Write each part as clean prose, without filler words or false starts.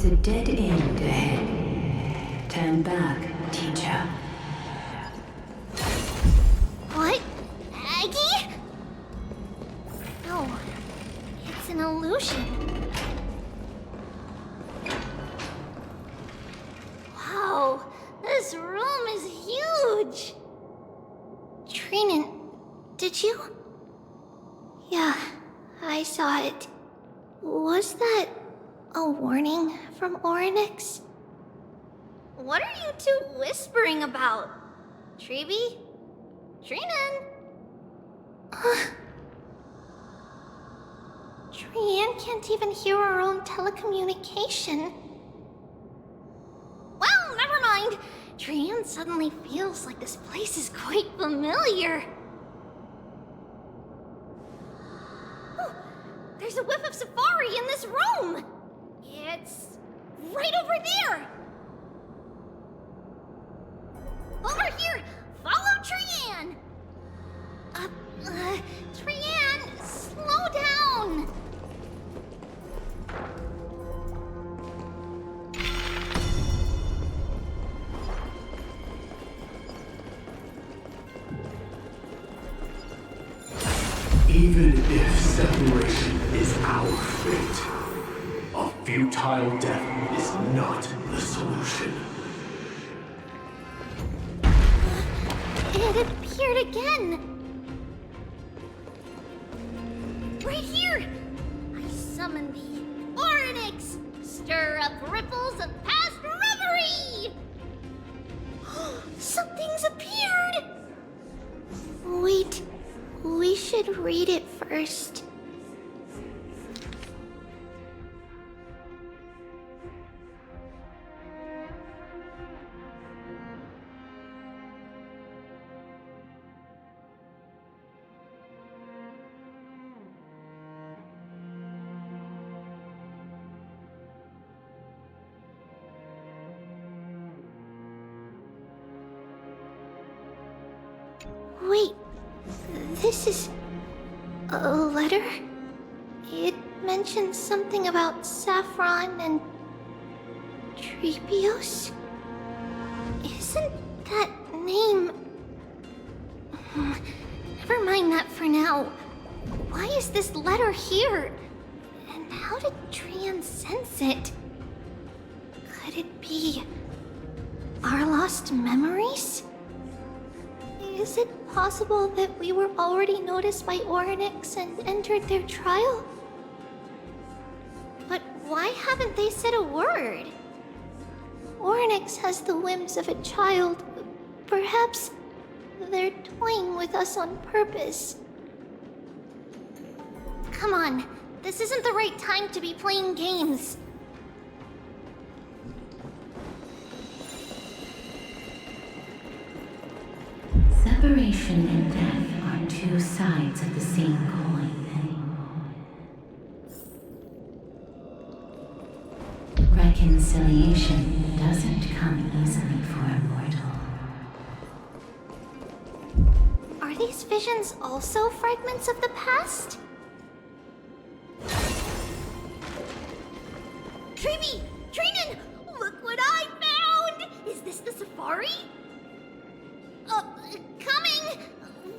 It's a dead end ahead. Turn back, teacher. What? Aggie? No, it's an illusion. Wow, this room is huge. Trinan, did you? Yeah, I saw it. Was that a warning from Oronyx? What are you two whispering about? Treeby? Trinan? Trian can't even hear her own telecommunication. Well, never mind. Trian suddenly feels like this place is quite familiar. Oh, there's a whiff of safari in this room. It's right over there. Over here! Follow Trian! Trian, slow down! Even if separation is our fate, a futile death is not the solution. It appeared again! Right here! I summon thee, Oronyx! Stir up ripples of past reverie! Something's appeared! Wait, we should read it first. Wait, this is a letter? It mentions something about Saffron and Treebios? Isn't that name... Never mind that for now. Why is this letter here? And how did Trian sense it? Could it be our lost memories? Is it possible that we were already noticed by Oronyx and entered their trial? But why haven't they said a word? Oronyx has the whims of a child. Perhaps they're toying with us on purpose. Come on, this isn't the right time to be playing games. Separation and death are two sides of the same coin. Reconciliation doesn't come easily for a mortal. Are these visions also fragments of the past? Treeby! Trinan! Look what I found! Is this the safari? Coming!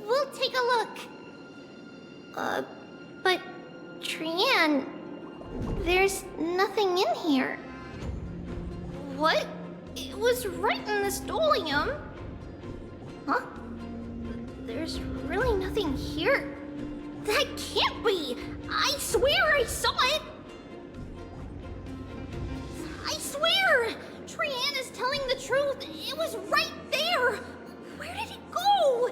We'll take a look. But Trian, there's nothing in here. What? It was right in the stolium. Huh? There's really nothing here. That can't be! I swear I saw it! I swear! Trian is telling the truth. It was right there! Where did it go?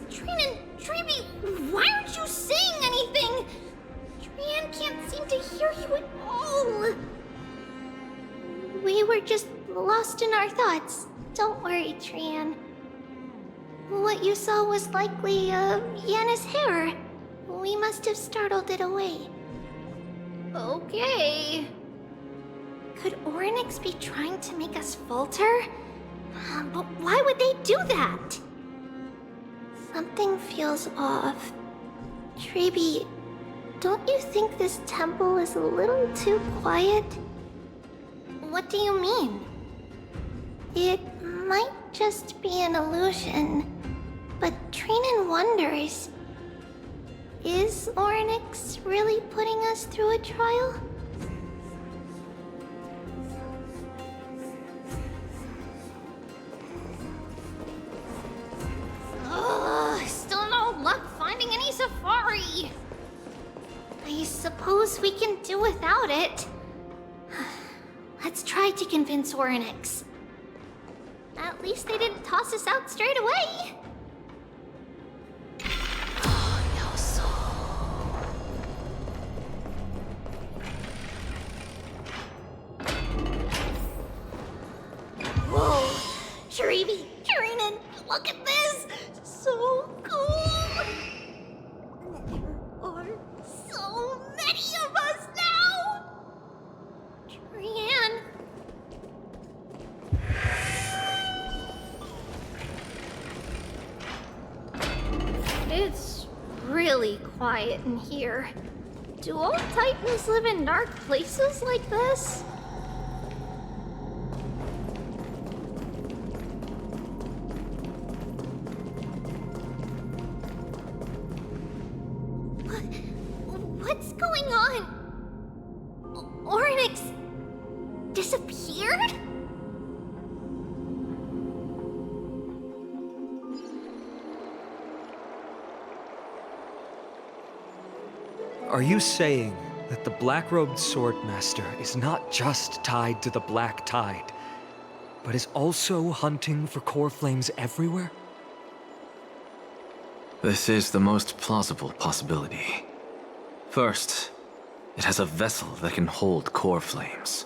Trinan, Treeby, why aren't you saying anything? Trian can't seem to hear you at all. We were just lost in our thoughts. Don't worry, Trian. What you saw was likely, Yana's hair. We must have startled it away. Okay. Could Oronyx be trying to make us falter? But why would they do that? Something feels off. Treeby, don't you think this temple is a little too quiet? What do you mean? It might just be an illusion, but Trinan wonders, is Oronyx really putting us through a trial? Ugh, still no luck finding any safari. I suppose we can do without it. Let's try to convince Oronyx. At least they didn't toss us out straight away. Whoa, Sharibi, Trinan, look at this! So cool! There are so many of us now! Trian. It's really quiet in here. Do all Titans live in dark places like this? What's going on? Oronyx disappeared? Are you saying that the black-robed swordmaster is not just tied to the Black Tide, but is also hunting for core flames everywhere? This is the most plausible possibility. First, it has a vessel that can hold core flames.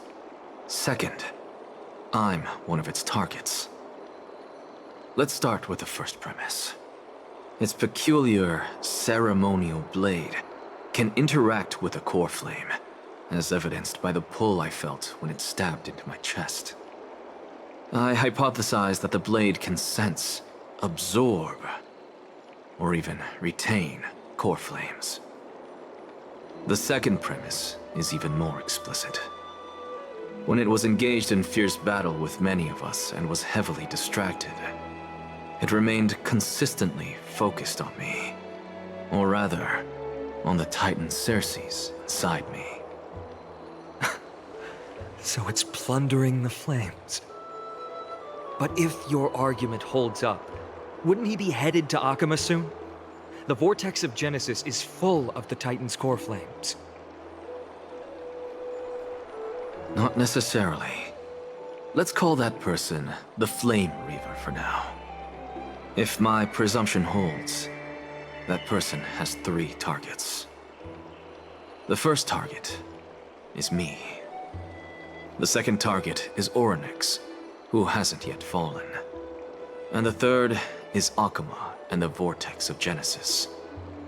Second, I'm one of its targets. Let's start with the first premise. Its peculiar ceremonial blade can interact with a core flame, as evidenced by the pull I felt when it stabbed into my chest. I hypothesized that the blade can sense, absorb, or even retain core flames. The second premise is even more explicit. When it was engaged in fierce battle with many of us and was heavily distracted, it remained consistently focused on me. Or rather, on the Titan Circes inside me. So it's plundering the flames. But if your argument holds up, wouldn't he be headed to Akama soon? The vortex of Genesis is full of the Titan's core flames. Not necessarily. Let's call that person the Flame Reaver for now. If my presumption holds, that person has 3 targets. The first target is me. The second target is Oronyx, who hasn't yet fallen. And the third is Akama and the Vortex of Genesis,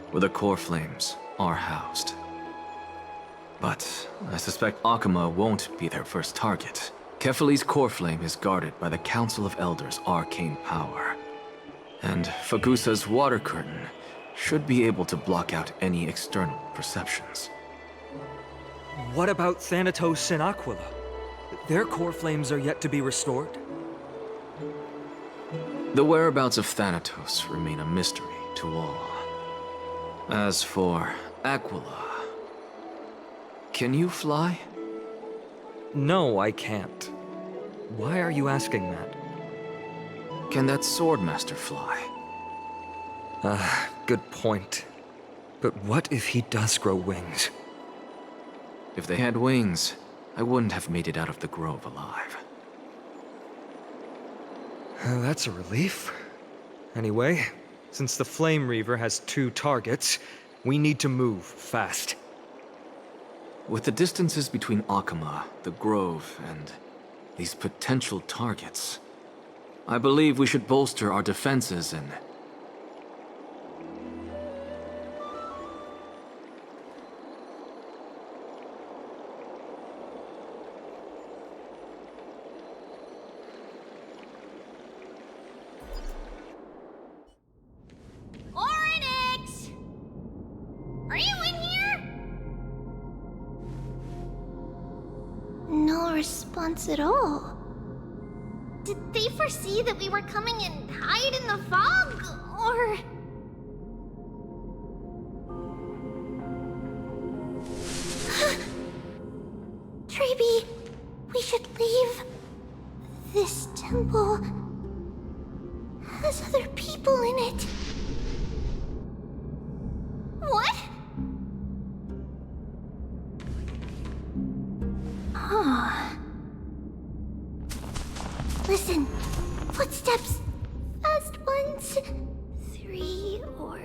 where the core flames are housed. But I suspect Akama won't be their first target. Kefali's core flame is guarded by the Council of Elders' arcane power. And Fagusa's water curtain should be able to block out any external perceptions. What about Thanatos and Aquila? Their core flames are yet to be restored. The whereabouts of Thanatos remain a mystery to all. As for Aquila, can you fly? No, I can't. Why are you asking that? Can that Swordmaster fly? Good point. But what if he does grow wings? If they had wings, I wouldn't have made it out of the grove alive. That's a relief. Anyway, since the Flame Reaver has 2 targets, we need to move fast. With the distances between Akama, the grove, and these potential targets, I believe we should bolster our defenses and... Oronyx! Are you in here? No response response at all. Did they foresee that we were coming and hide in the fog? Or... Treeby, we should leave. This temple has other people in it. What? Oh. Listen, footsteps. Fast ones. 3 or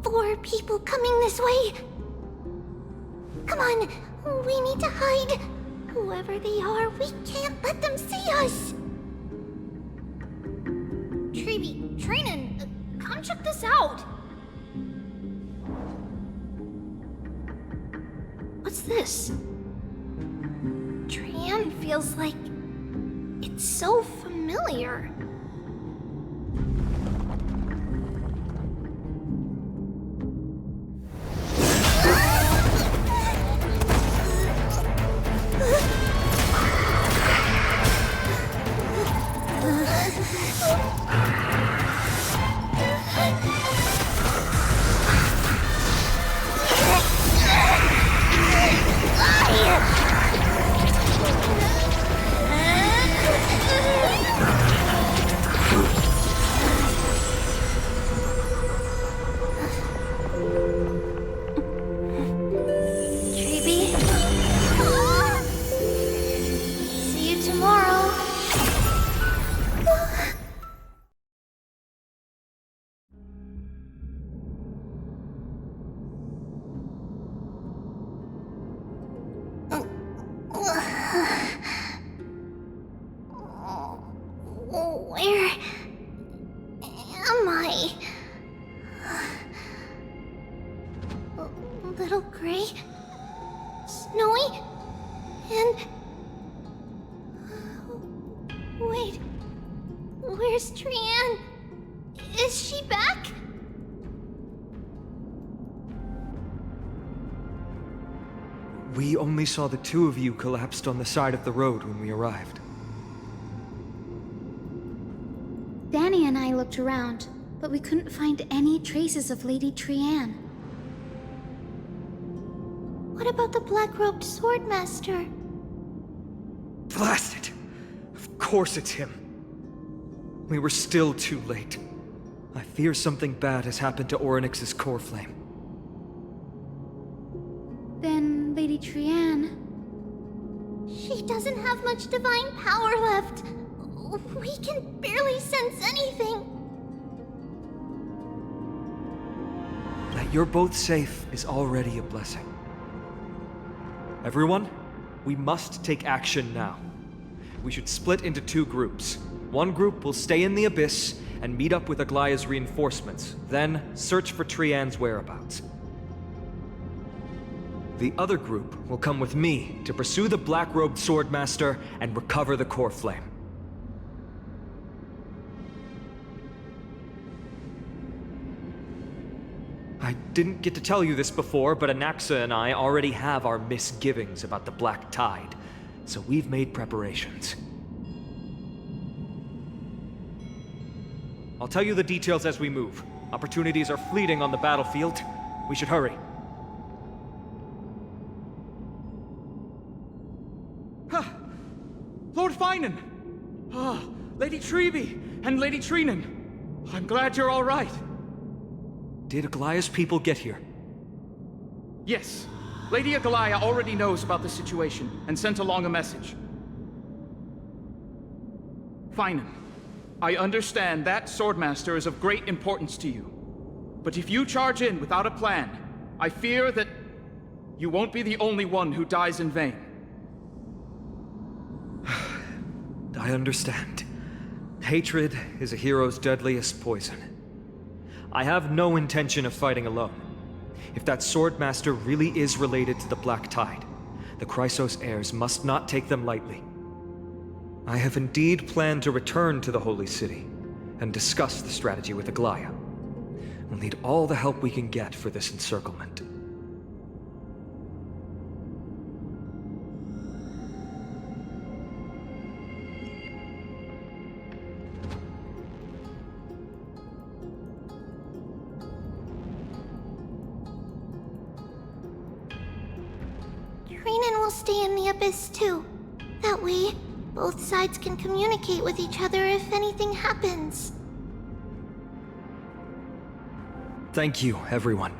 4 people coming this way. Come on, we need to hide. Whoever they are, we can't let them see us. Treeby, Trainin, come check this out. What's this? Trian feels like it's so familiar. Where am I? Little gray, snowy, and... Wait, where's Trian? Is she back? We only saw the 2 of you collapsed on the side of the road when we arrived. Danny and I looked around, but we couldn't find any traces of Lady Trian. What about the black-robed swordmaster? Blast it! Of course it's him. We were still too late. I fear something bad has happened to Oronyx's core flame. Then Lady Trian... She doesn't have much divine power left. We can barely sense anything. That you're both safe is already a blessing. Everyone, we must take action now. We should split into 2 groups. One group will stay in the Abyss and meet up with Aglaya's reinforcements, then search for Trian's whereabouts. The other group will come with me to pursue the black-robed swordmaster and recover the core flame. I didn't get to tell you this before, but Anaxa and I already have our misgivings about the Black Tide, so we've made preparations. I'll tell you the details as we move. Opportunities are fleeting on the battlefield. We should hurry. Lord Finan! Lady Treeby and Lady Trinan. I'm glad you're all right. Did Aglaya's people get here? Yes. Lady Aglaya already knows about the situation and sent along a message. Finan, I understand that Swordmaster is of great importance to you. But if you charge in without a plan, I fear that you won't be the only one who dies in vain. I understand. Hatred is a hero's deadliest poison. I have no intention of fighting alone. If that Swordmaster really is related to the Black Tide, the Chrysos heirs must not take them lightly. I have indeed planned to return to the Holy City and discuss the strategy with Aglaya. We'll need all the help we can get for this encirclement. will stay in the Abyss too. That way, both sides can communicate with each other if anything happens. Thank you, everyone.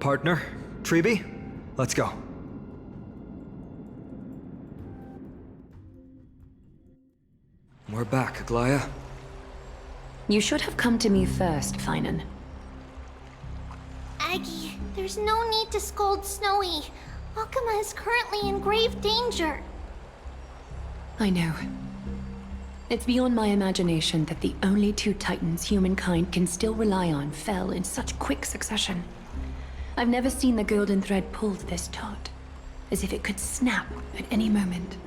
Partner, Treeby, let's go. We're back, Aglaya. You should have come to me first, Finan. Aggie, there's no need to scold Snowy. Akuma is currently in grave danger. I know. It's beyond my imagination that the only two titans humankind can still rely on fell in such quick succession. I've never seen the golden thread pulled this taut, as if it could snap at any moment.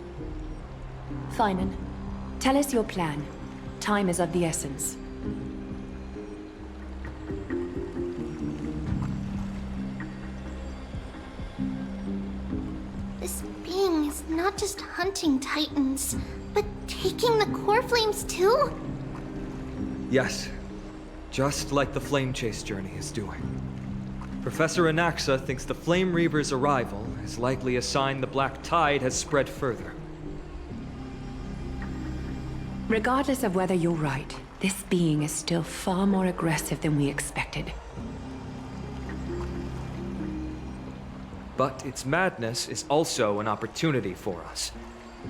Finan, tell us your plan. Time is of the essence. This being is not just hunting titans, but taking the core flames too? Yes, just like the Flame Chase journey is doing. Professor Anaxa thinks the Flame Reaver's arrival is likely a sign the Black Tide has spread further. Regardless of whether you're right, this being is still far more aggressive than we expected. But its madness is also an opportunity for us.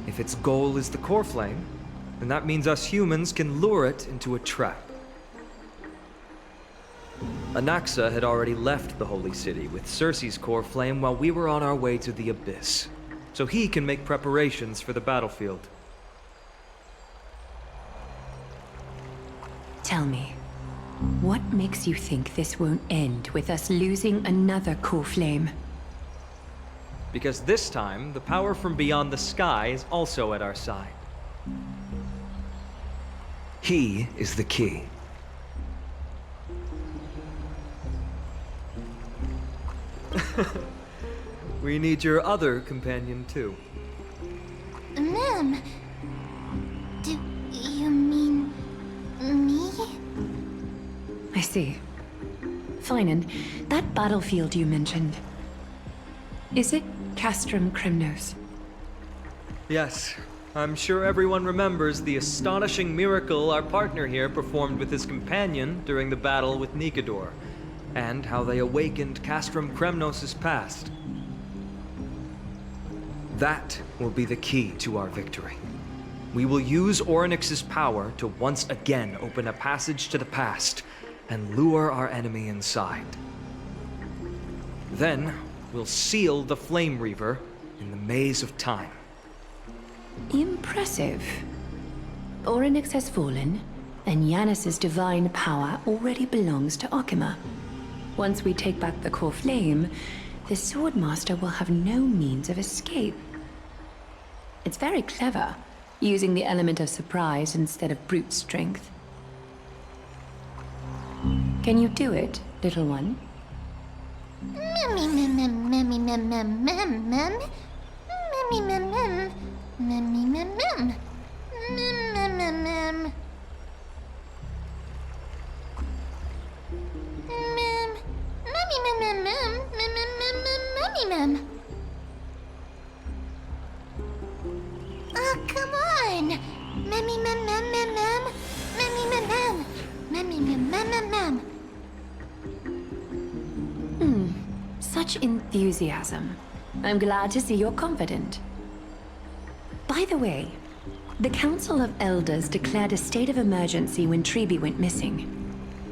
If its goal is the core flame, then that means us humans can lure it into a trap. Anaxa had already left the Holy City with Cersei's core flame while we were on our way to the Abyss, so he can make preparations for the battlefield. Tell me, what makes you think this won't end with us losing another core flame? Because this time, the power from beyond the sky is also at our side. He is the key. We need your other companion, too. Ma'am, do you mean me? I see. Finan, that battlefield you mentioned, is it Castrum Kremnos? Yes, I'm sure everyone remembers the astonishing miracle our partner here performed with his companion during the battle with Nikador, and how they awakened Castrum Kremnos' past. That will be the key to our victory. We will use Oronyx's power to once again open a passage to the past and lure our enemy inside. Then, we'll seal the Flame Reaver in the maze of time. Impressive. Oronyx has fallen, and Yanis's divine power already belongs to Akuma. Once we take back the core flame, the Swordmaster will have no means of escape. It's very clever, using the element of surprise instead of brute strength. Can you do it, little one? Oh, come on! Such enthusiasm. I'm glad to see you're confident. By the way, the Council of Elders declared a state of emergency when Treeby went missing.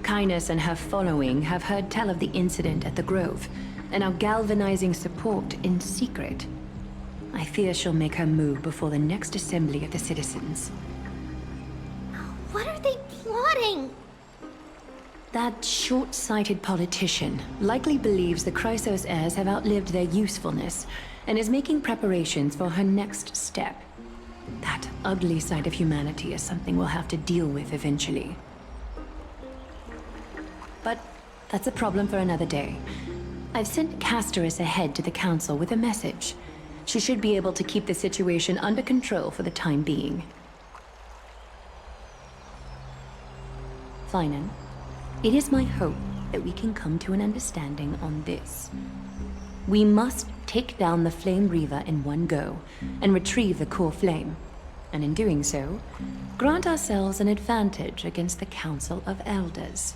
Kynus and her following have heard tell of the incident at the Grove, and are galvanizing support in secret. I fear she'll make her move before the next assembly of the citizens. What are they plotting? That short-sighted politician likely believes the Chrysos heirs have outlived their usefulness, and is making preparations for her next step. That ugly side of humanity is something we'll have to deal with eventually. But that's a problem for another day. I've sent Casterus ahead to the council with a message. She should be able to keep the situation under control for the time being. Finan, it is my hope that we can come to an understanding on this. We must take down the Flame Reaver in one go and retrieve the core flame. And in doing so, grant ourselves an advantage against the Council of Elders.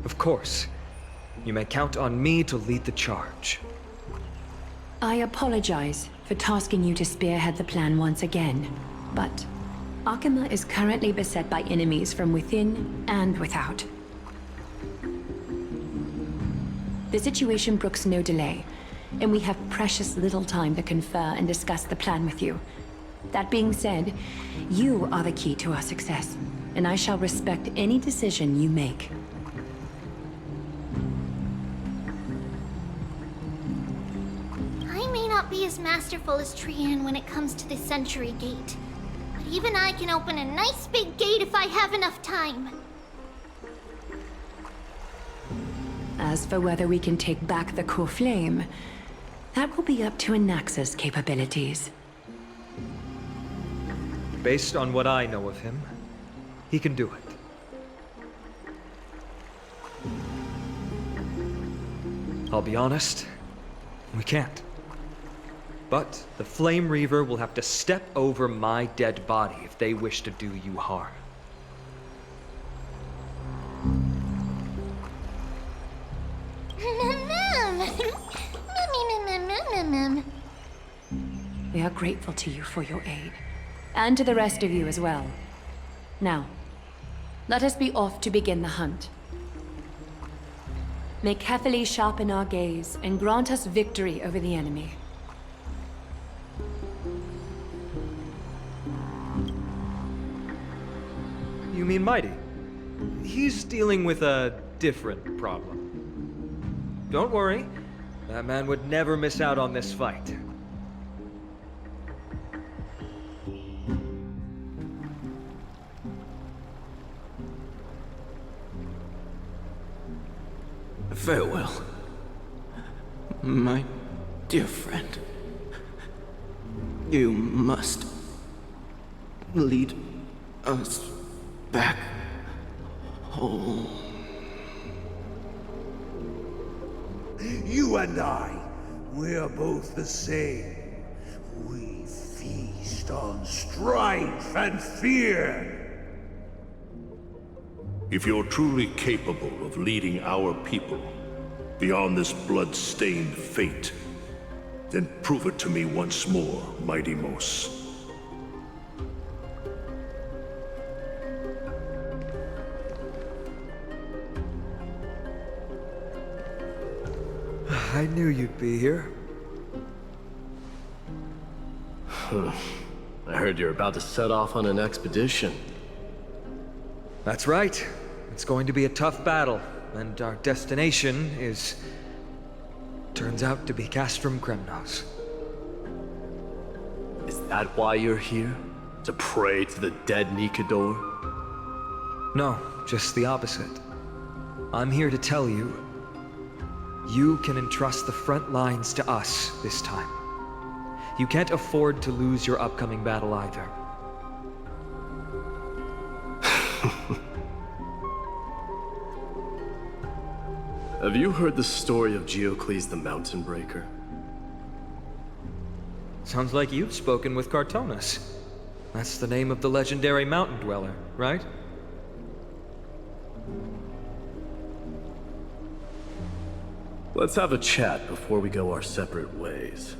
Of course. You may count on me to lead the charge. I apologize for tasking you to spearhead the plan once again, but Akima is currently beset by enemies from within and without. The situation brooks no delay, and we have precious little time to confer and discuss the plan with you. That being said, you are the key to our success, and I shall respect any decision you make. I may not be as masterful as Trian when it comes to the Century Gate, but even I can open a nice big gate if I have enough time. As for whether we can take back the core flame, that will be up to Anaxa's capabilities. Based on what I know of him, he can do it. I'll be honest, we can't. But the Flame Reaver will have to step over my dead body if they wish to do you harm. We are grateful to you for your aid, and to the rest of you as well. Now, let us be off to begin the hunt. May carefully sharpen our gaze and grant us victory over the enemy. You mean Mighty? He's dealing with a different problem. Don't worry, that man would never miss out on this fight. Farewell, my dear friend. You must lead us back home. You and I, we are both the same. We feast on strife and fear. If you're truly capable of leading our people beyond this blood-stained fate, then prove it to me once more, Mighty Mos. I knew you'd be here. I heard you're about to set off on an expedition. That's right. It's going to be a tough battle, and our destination is... turns out to be Castrum Kremnos. Is that why you're here? To pray to the dead Nikador? No, just the opposite. I'm here to tell you, you can entrust the front lines to us this time. You can't afford to lose your upcoming battle either. Have you heard the story of Geocles the Mountain Breaker? Sounds like you've spoken with Cartonus. That's the name of the legendary mountain dweller, right? Let's have a chat before we go our separate ways.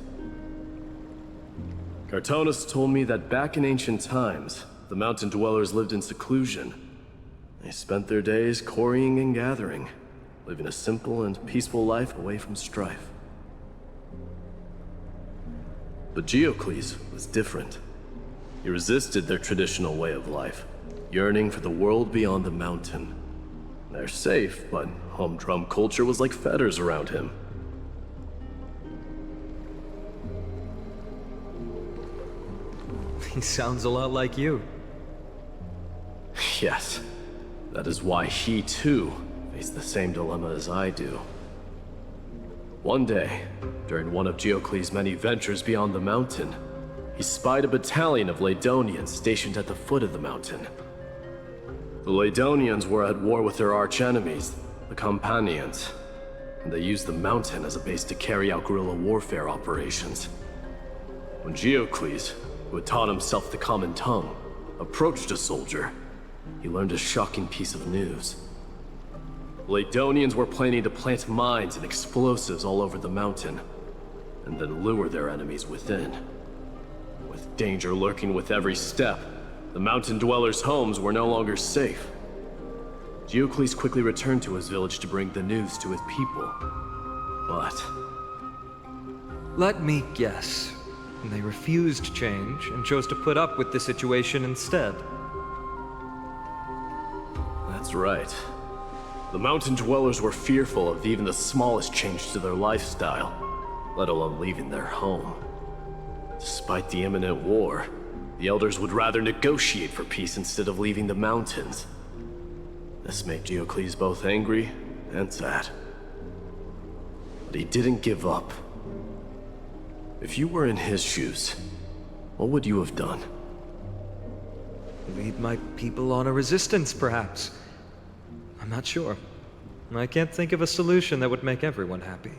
Cartonus told me that back in ancient times, the mountain dwellers lived in seclusion. They spent their days quarrying and gathering, living a simple and peaceful life away from strife. But Geocles was different. He resisted their traditional way of life, yearning for the world beyond the mountain. They're safe, but humdrum culture was like fetters around him. He sounds a lot like you. Yes, that is why he too faced the same dilemma as I do. One day, during one of Geocles' many ventures beyond the mountain, he spied a battalion of Ladonians stationed at the foot of the mountain. The Ladonians were at war with their arch-enemies, the Companions, and they used the mountain as a base to carry out guerrilla warfare operations. When Geocles, who had taught himself the common tongue, approached a soldier, he learned a shocking piece of news. Ladonians were planning to plant mines and explosives all over the mountain, and then lure their enemies within. With danger lurking with every step, the mountain dwellers' homes were no longer safe. Geocles quickly returned to his village to bring the news to his people. But... let me guess. They refused change and chose to put up with the situation instead. that's right. The mountain dwellers were fearful of even the smallest change to their lifestyle, let alone leaving their home. Despite the imminent war, the elders would rather negotiate for peace instead of leaving the mountains. This made Geocles both angry and sad. But he didn't give up. If you were in his shoes, what would you have done? Lead my people on a resistance, perhaps. I'm not sure. I can't think of a solution that would make everyone happy.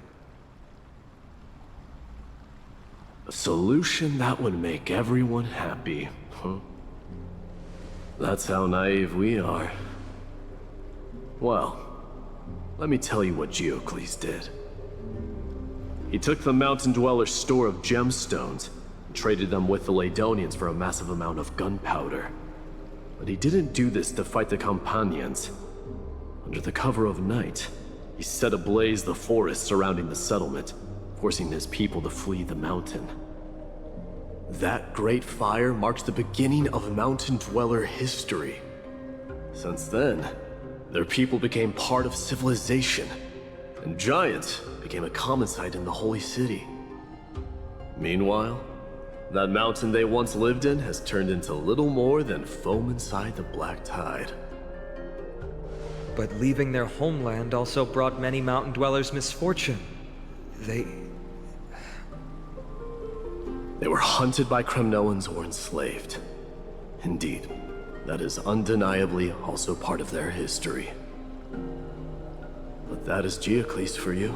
A solution that would make everyone happy, huh? That's how naive we are. Well, let me tell you what Geocles did. He took the mountain dwellers' store of gemstones and traded them with the Ladonians for a massive amount of gunpowder. But he didn't do this to fight the Companions. Under the cover of night, he set ablaze the forest surrounding the settlement, forcing his people to flee the mountain. That great fire marked the beginning of mountain dweller history. Since then, their people became part of civilization, and giants became a common sight in the holy city. Meanwhile, that mountain they once lived in has turned into little more than foam inside the black tide. But leaving their homeland also brought many mountain dwellers misfortune. They were hunted by Kremnoans or enslaved. Indeed, that is undeniably also part of their history. But that is Geocles for you.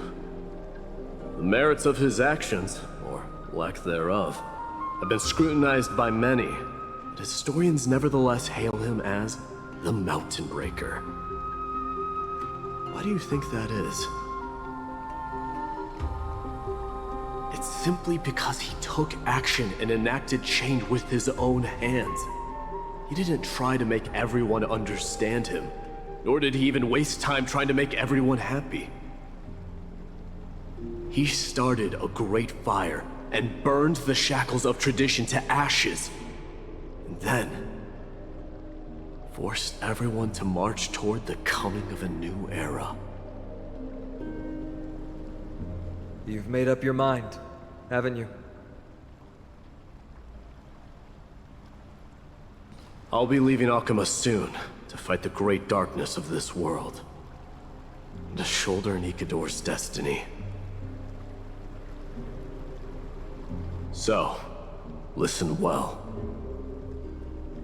The merits of his actions, or lack thereof, have been scrutinized by many, but historians nevertheless hail him as the Mountain Breaker. Why do you think that is? It's simply because he took action and enacted change with his own hands. He didn't try to make everyone understand him, nor did he even waste time trying to make everyone happy. He started a great fire and burned the shackles of tradition to ashes, and then forced everyone to march toward the coming of a new era. You've made up your mind, haven't you? I'll be leaving Akuma soon to fight the great darkness of this world, and to shoulder Nikador's destiny. So, listen well.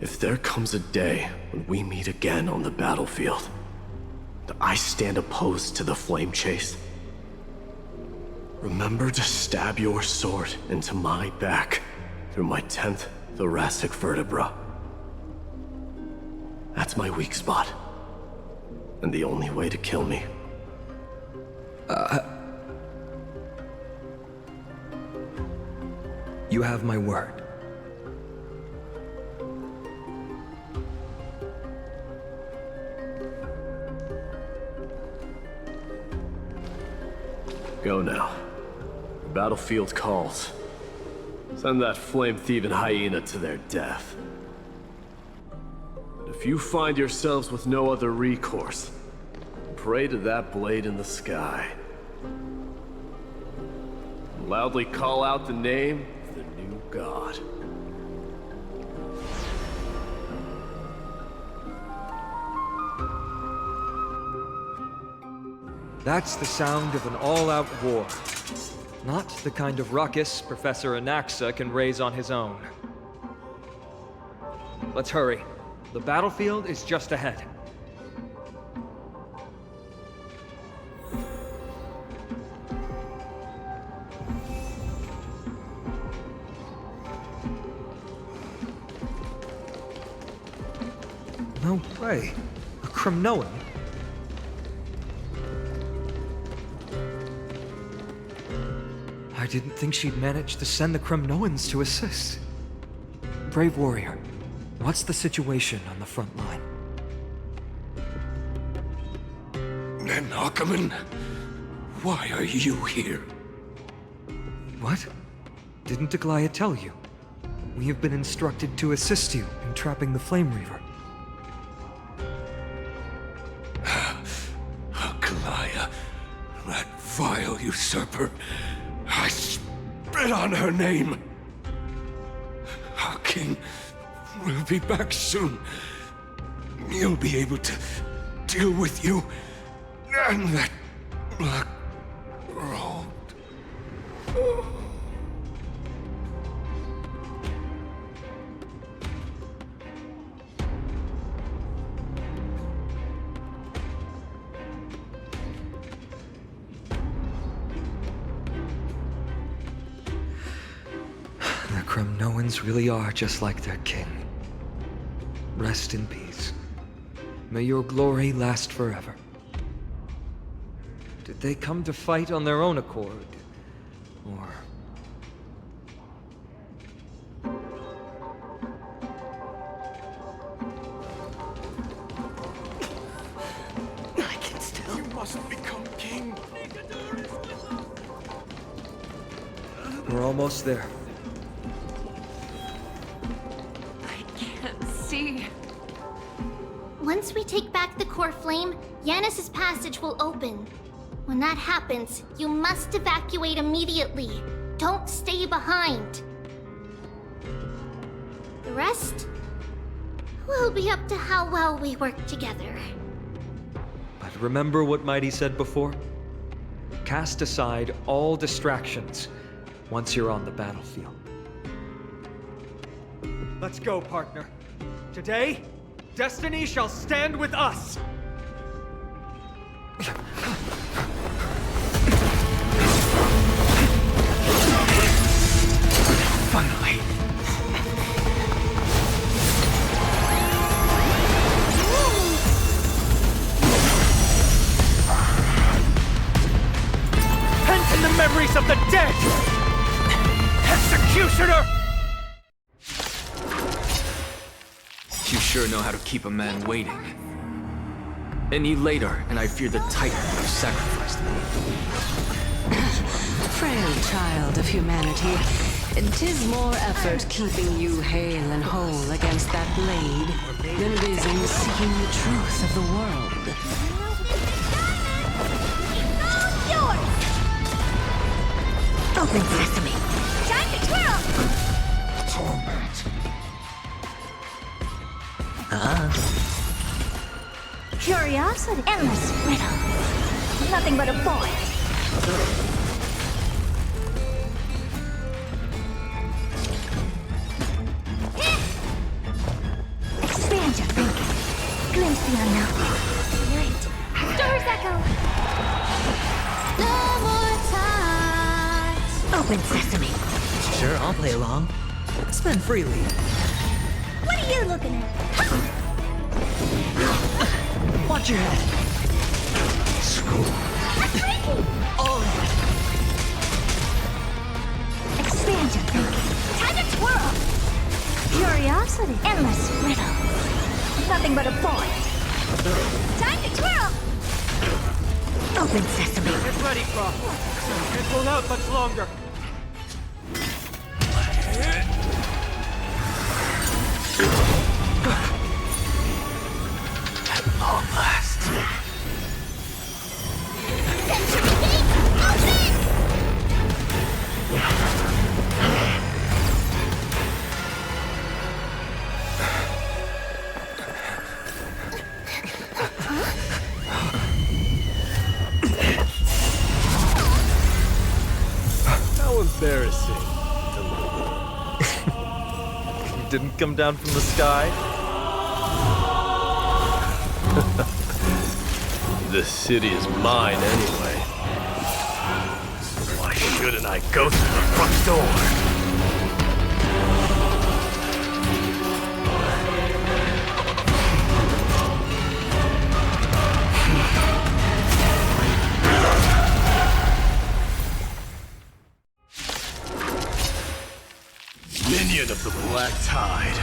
If there comes a day when we meet again on the battlefield, and I stand opposed to the flame chase, remember to stab your sword into my back through my 10th thoracic vertebra. That's my weak spot, and the only way to kill me. You have my word. Go now. The battlefield calls. Send that flame-thieving hyena to their death. And if you find yourselves with no other recourse, pray to that blade in the sky. And loudly call out the name of the new god. That's the sound of an all-out war. Not the kind of ruckus Professor Anaxa can raise on his own. Let's hurry. The battlefield is just ahead. No way. A Cremnoan? I didn't think she'd managed to send the Cremnoans to assist. Brave warrior, what's the situation on the front line? And Ackerman, why are you here? What? Didn't Aglaya tell you? We have been instructed to assist you in trapping the Flame Reaver. Aglaya, that vile usurper. I spit on her name. Our king will be back soon. He'll be able to deal with you and that black road. The Cremnoans really are just like their king. Rest in peace. May your glory last forever. Did they come to fight on their own accord? Or... I can still. You must become king. We're almost there. See. Once we take back the core flame, Yanis's passage will open. When that happens, you must evacuate immediately. Don't stay behind. The rest will be up to how well we work together. But remember what Mighty said before? Cast aside all distractions once you're on the battlefield. Let's go, partner. Today, destiny shall stand with us! Finally. Pent in the memories of the dead! Executioner! You sure know how to keep a man waiting. Any later, and I fear the Titan would have sacrificed me. Frail child of humanity, 'tis more effort keeping you hale and whole against that blade than it is in seeking the truth of the world. Yours! Open sesame. Time to twirl! Torment. Curiosity. Endless riddle. Nothing but a boy. Expand your thinking. Glimpse the unknown. Night. Stars echo. No more times. Open sesame. Sure, I'll play along. Spend freely. What are you looking at? Watch your head. Oh. Expand your thinking. Time to twirl. Curiosity. Endless riddle. Nothing but a boy. Time to twirl. Open sesame. Get ready, Croft. Can't hold out much longer. At long last. Century Gate, open! How embarrassing. You didn't come down from the sky? This city is mine anyway. So why shouldn't I go through the front door? Black Tide.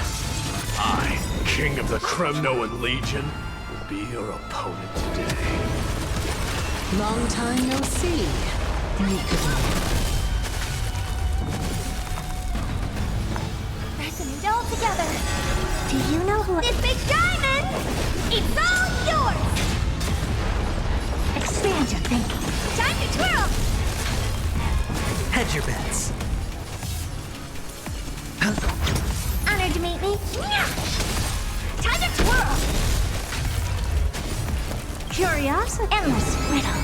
I, King of the Kremnoan Legion, will be your opponent today. Long time no see. Resonate all together. Do you know who this big diamond? It's all yours. Expand your thinking. Time to twirl. Hedge your bets. Honored to meet me. Time to twirl. Curiosity. Endless riddle.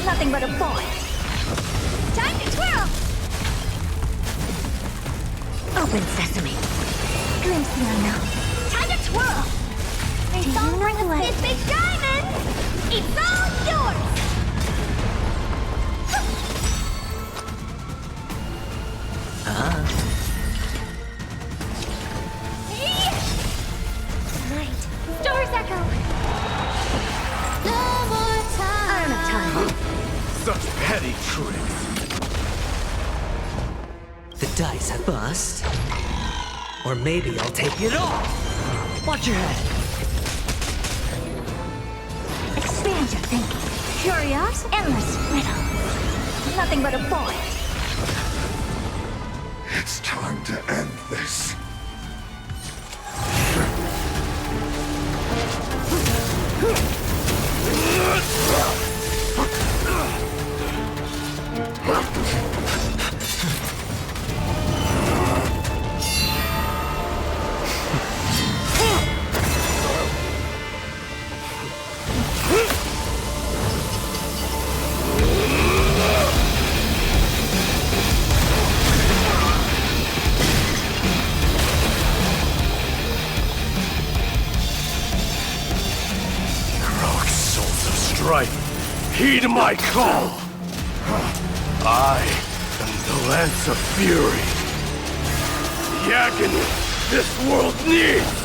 Nothing but a void. Time to twirl. Open sesame. Glimpse the unknown. Time to twirl. Do you know what? This big diamond. It's all yours. Right. Stars echo. No more time. I don't have time. Such petty tricks. The dice have bust. Or maybe I'll take it all. Watch your head. Expand your thinking. Curiosity. Endless riddle. Nothing but a void. It's time to end this. Heed my call! I am the Lance of Fury. The agony this world needs!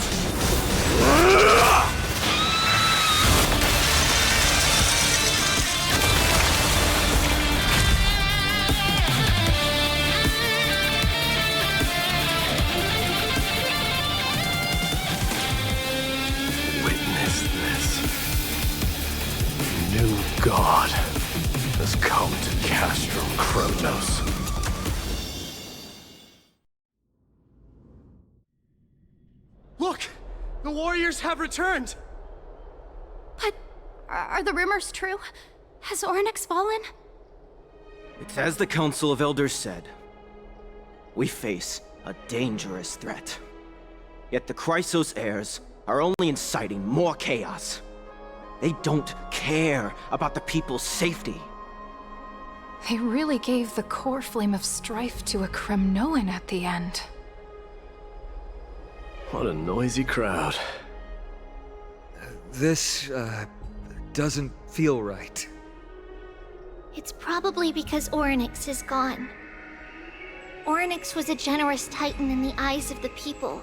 Witness this. New God has come to Castro Kronos. Look! The warriors have returned! But are the rumors true? Has Oronyx fallen? It's as the Council of Elders said. We face a dangerous threat. Yet the Chrysos heirs are only inciting more chaos. They don't care about the people's safety. They really gave the core flame of strife to a Kremnoan at the end. What a noisy crowd. This, doesn't feel right. It's probably because Oronyx is gone. Oronyx was a generous titan in the eyes of the people.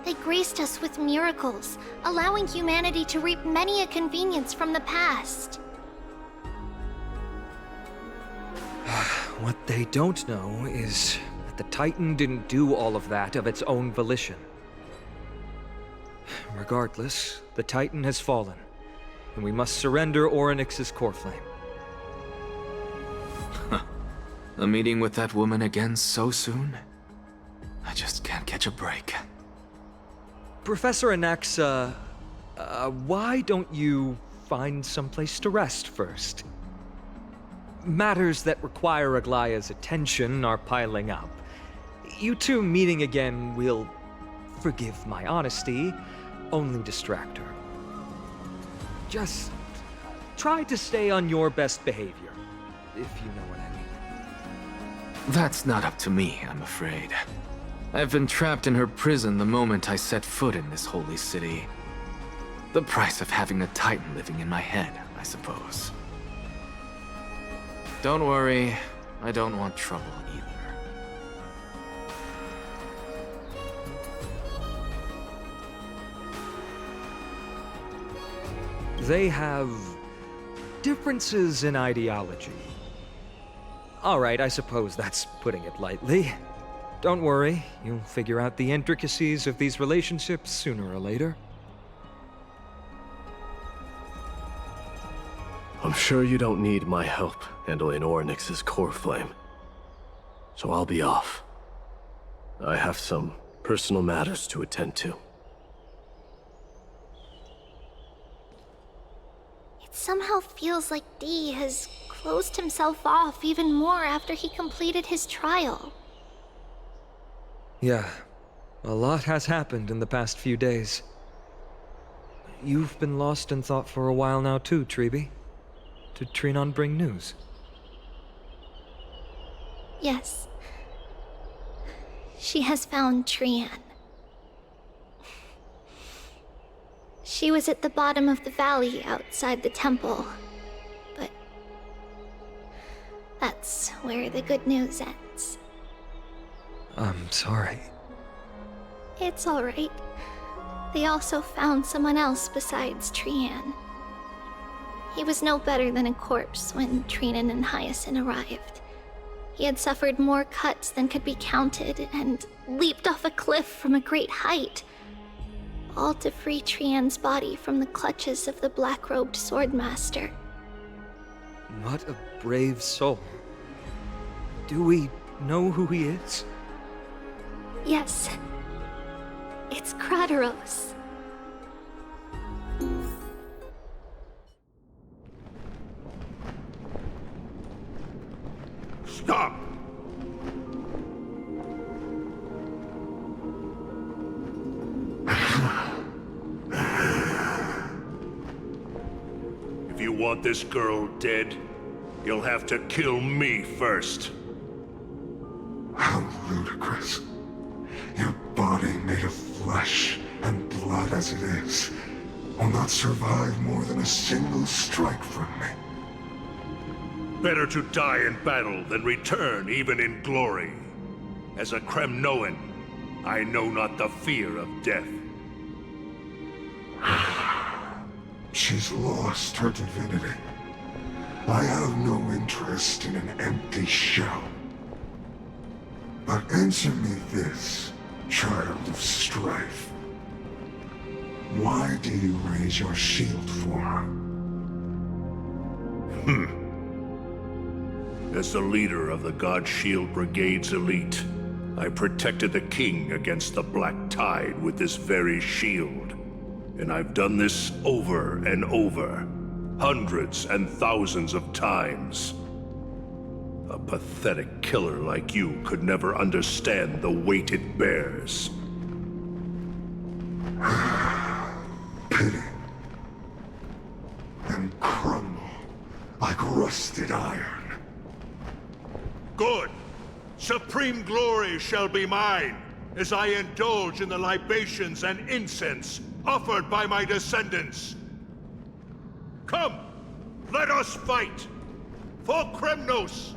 They graced us with miracles, allowing humanity to reap many a convenience from the past. What they don't know is that the Titan didn't do all of that of its own volition. Regardless, the Titan has fallen, and we must surrender Oronyx's core flame. A meeting with that woman again so soon? I just can't catch a break. Professor Anaxa, why don't you find someplace to rest first? Matters that require Aglaya's attention are piling up. You two meeting again will, forgive my honesty, only distract her. Just try to stay on your best behavior, if you know what I mean. That's not up to me, I'm afraid. I've been trapped in her prison the moment I set foot in this holy city. The price of having a Titan living in my head, I suppose. Don't worry, I don't want trouble either. They have differences in ideology. All right, I suppose that's putting it lightly. Don't worry, you'll figure out the intricacies of these relationships sooner or later. I'm sure you don't need my help handling Oronyx's core flame. So I'll be off. I have some personal matters to attend to. It somehow feels like D has closed himself off even more after he completed his trial. Yeah, a lot has happened in the past few days. You've been lost in thought for a while now too, Treeby. Did Trinon bring news? Yes. She has found Trian. She was at the bottom of the valley outside the temple, but that's where the good news ends. I'm sorry. It's alright. They also found someone else besides Trian. He was no better than a corpse when Trinan and Hyacinth arrived. He had suffered more cuts than could be counted and leaped off a cliff from a great height, all to free Trian's body from the clutches of the black-robed swordmaster. What a brave soul. Do we know who he is? Yes. It's Krateros. Stop! If you want this girl dead, you'll have to kill me first. How ludicrous. Your body made of flesh and blood as it is will not survive more than a single strike from me. Better to die in battle than return even in glory. As a Kremnoan, I know not the fear of death. She's lost her divinity. I have no interest in an empty shell. But answer me this, child of strife. Why do you raise your shield for her? As the leader of the God Shield Brigade's elite, I protected the king against the Black Tide with this very shield. And I've done this over and over, hundreds and thousands of times. A pathetic killer like you could never understand the weight it bears. Pity. And crumble like rusted iron. Good! Supreme glory shall be mine, as I indulge in the libations and incense offered by my descendants. Come, let us fight! For Kremnos!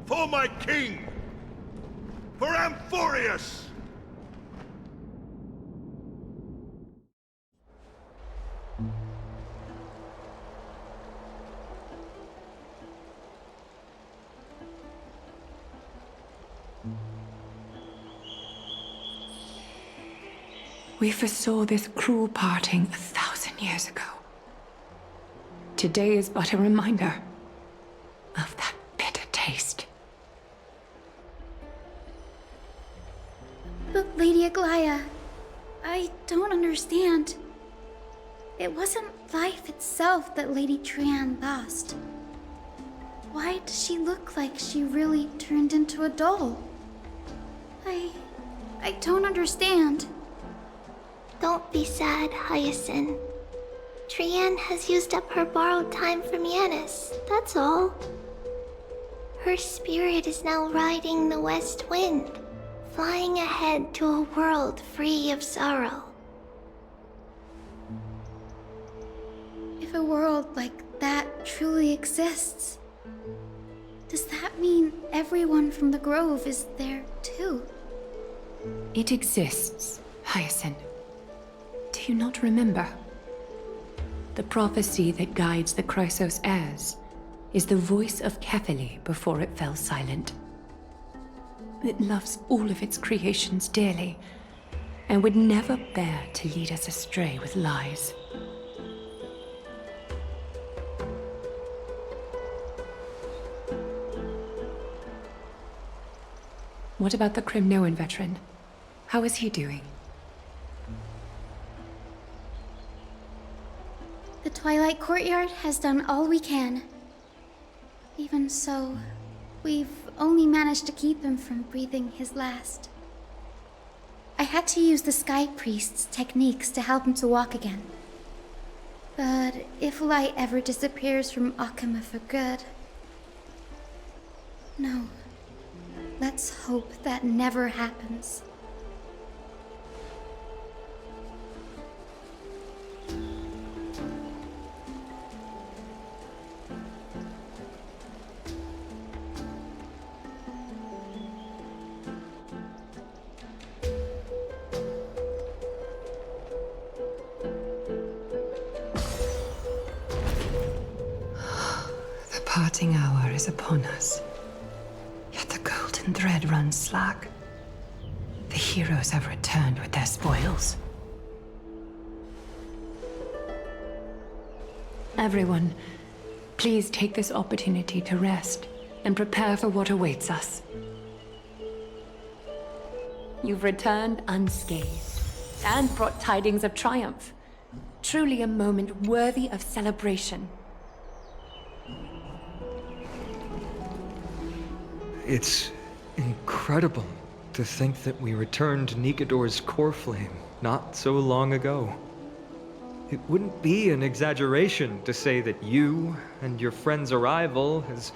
For my king! For Amphorius! We foresaw this cruel parting 1,000 years ago. Today is but a reminder of that bitter taste. But Lady Aglaya, I don't understand. It wasn't life itself that Lady Trian lost. Why does she look like she really turned into a doll? I don't understand. Don't be sad, Hyacinth. Trian has used up her borrowed time from Yanis, that's all. Her spirit is now riding the west wind, flying ahead to a world free of sorrow. If a world like that truly exists, does that mean everyone from the Grove is there too? It exists, Hyacinth. Do you not remember? The prophecy that guides the Chrysos heirs is the voice of Kefili before it fell silent. It loves all of its creations dearly, and would never bear to lead us astray with lies. What about the Crimnoan veteran? How is he doing? The Twilight Courtyard has done all we can. Even so, we've only managed to keep him from breathing his last. I had to use the Sky Priest's techniques to help him to walk again. But if light ever disappears from Akama for good... No. Let's hope that never happens. The parting hour is upon us. Yet the golden thread runs slack. The heroes have returned with their spoils. Everyone, please take this opportunity to rest and prepare for what awaits us. You've returned unscathed and brought tidings of triumph. Truly a moment worthy of celebration. It's incredible to think that we returned Nikador's core flame not so long ago. It wouldn't be an exaggeration to say that you and your friend's arrival has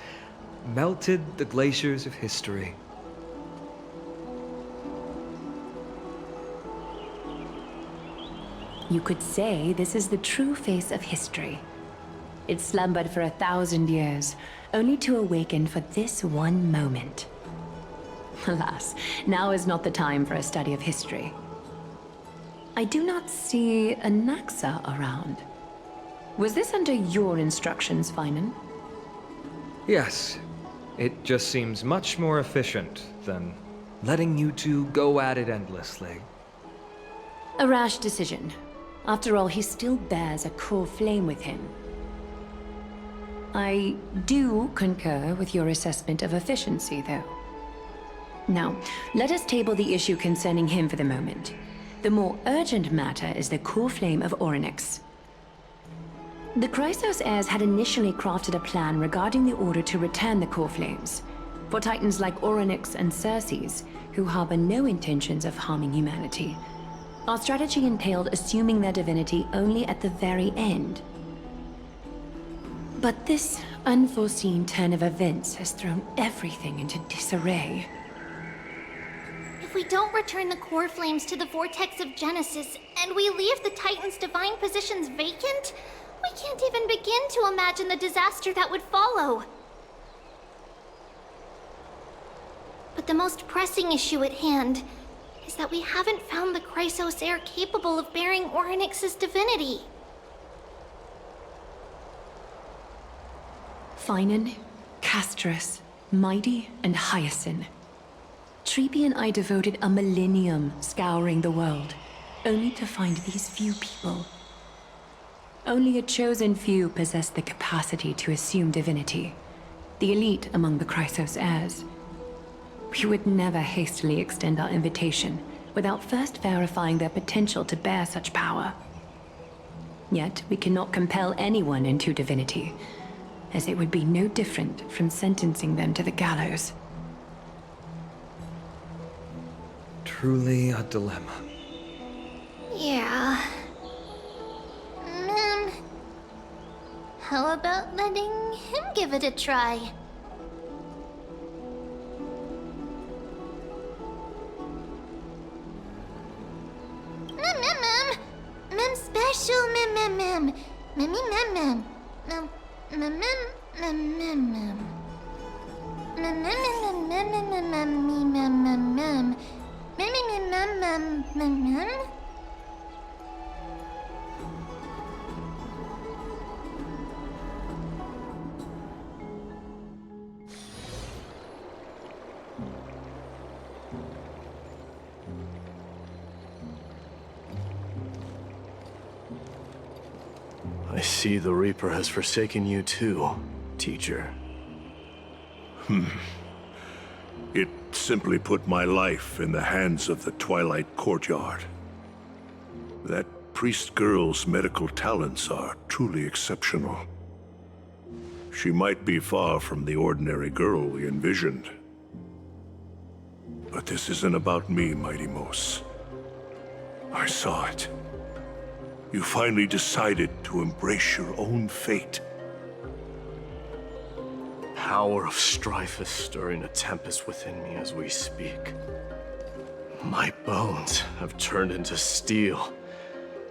melted the glaciers of history. You could say this is the true face of history. It slumbered for 1,000 years, only to awaken for this one moment. Alas, now is not the time for a study of history. I do not see a Naxa around. Was this under your instructions, Finan? Yes, it just seems much more efficient than letting you two go at it endlessly. A rash decision. After all, he still bears a core flame with him. I do concur with your assessment of efficiency, though. Now, let us table the issue concerning him for the moment. The more urgent matter is the core flame of Oronyx. The Chrysos heirs had initially crafted a plan regarding the order to return the core flames. For titans like Oronyx and Circes, who harbor no intentions of harming humanity, our strategy entailed assuming their divinity only at the very end. But this unforeseen turn of events has thrown everything into disarray. If we don't return the core flames to the vortex of Genesis, and we leave the Titan's divine positions vacant, we can't even begin to imagine the disaster that would follow. But the most pressing issue at hand is that we haven't found the Chrysos heir capable of bearing Oronyx's divinity. Finan, Castrus, Mighty, and Hyacinth. Treepi and I devoted a millennium scouring the world, only to find these few people. Only a chosen few possess the capacity to assume divinity, the elite among the Chrysos heirs. We would never hastily extend our invitation without first verifying their potential to bear such power. Yet we cannot compel anyone into divinity, as it would be no different from sentencing them to the gallows. Truly a dilemma. Yeah. How about letting him give it a try? Mem special mem. Mem. see the Reaper has forsaken you too, teacher. It simply put my life in the hands of the Twilight Courtyard. That priest girl's medical talents are truly exceptional. She might be far from the ordinary girl we envisioned. But this isn't about me, Mighty Mos. I saw it. You finally decided to embrace your own fate. Power of strife is stirring a tempest within me as we speak. My bones have turned into steel,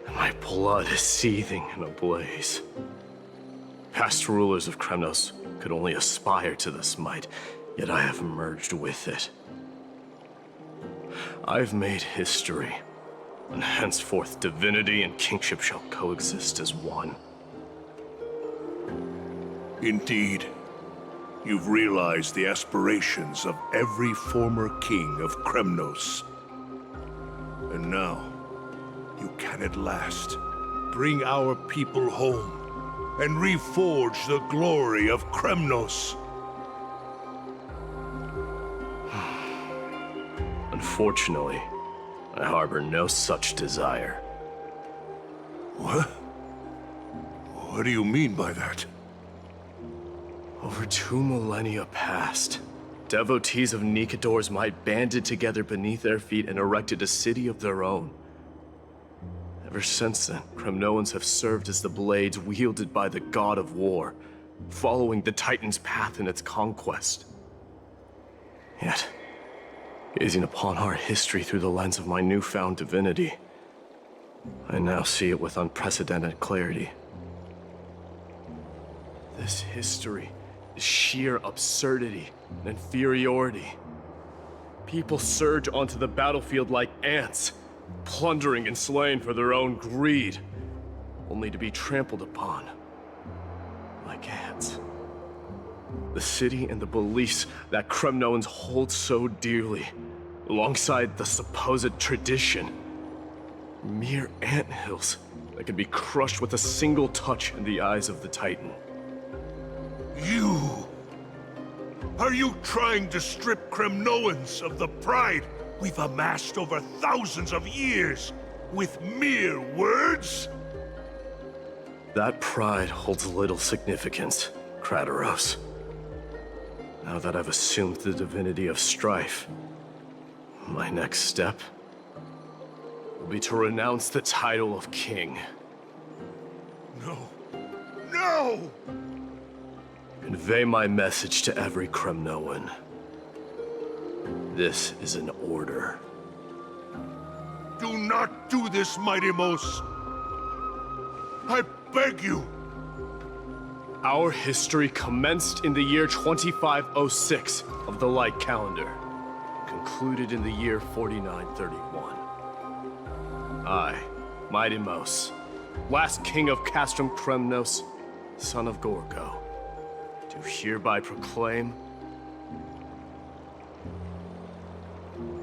and my blood is seething in a blaze. Past rulers of Kremnos could only aspire to this might, yet I have merged with it. I've made history, and henceforth divinity and kingship shall coexist as one. Indeed. You've realized the aspirations of every former king of Kremnos. And now, you can at last bring our people home and reforge the glory of Kremnos. Unfortunately, I harbor no such desire. What? What do you mean by that? Over 2 millennia past, devotees of Nikador's might banded together beneath their feet and erected a city of their own. Ever since then, Kremnoans have served as the blades wielded by the god of war, following the Titan's path in its conquest. Yet, gazing upon our history through the lens of my newfound divinity, I now see it with unprecedented clarity. This history is sheer absurdity and inferiority. People surge onto the battlefield like ants, plundering and slaying for their own greed, only to be trampled upon like ants. The city and the beliefs that Kremnoans hold so dearly, alongside the supposed tradition, mere anthills that can be crushed with a single touch in the eyes of the Titan. You! Are you trying to strip Kremnoans of the pride we've amassed over thousands of years with mere words? That pride holds little significance, Krataros. Now that I've assumed the divinity of strife, my next step will be to renounce the title of king. No. No! Convey my message to every Kremnoan. This is an order. Do not do this, Mighty Mos. I beg you. Our history commenced in the year 2506 of the Light Calendar, concluded in the year 4931. I, Mighty Mos, last king of Castrum Kremnos, son of Gorgo, do hereby proclaim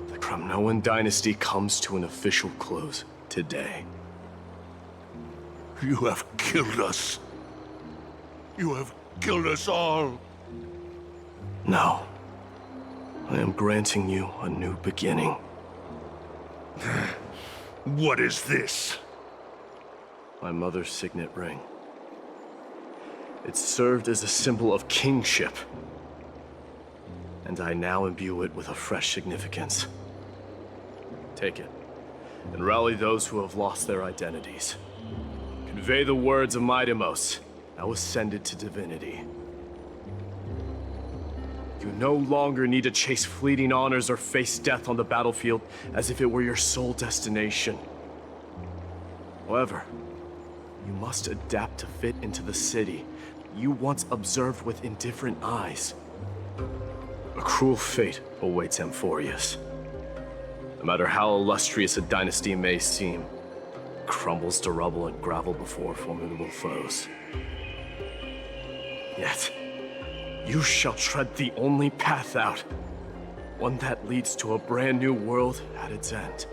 the Kremnoan dynasty comes to an official close today. You have killed us. You have killed us all. No. I am granting you a new beginning. What is this? My mother's signet ring. It served as a symbol of kingship, and I now imbue it with a fresh significance. Take it, and rally those who have lost their identities. Convey the words of Mighty Mos, now ascended to divinity. You no longer need to chase fleeting honors or face death on the battlefield as if it were your sole destination. However, you must adapt to fit into the city you once observed with indifferent eyes. A cruel fate awaits Amphorius. No matter how illustrious a dynasty may seem, it crumbles to rubble and gravel before formidable foes. Yet, you shall tread the only path out, one that leads to a brand new world at its end.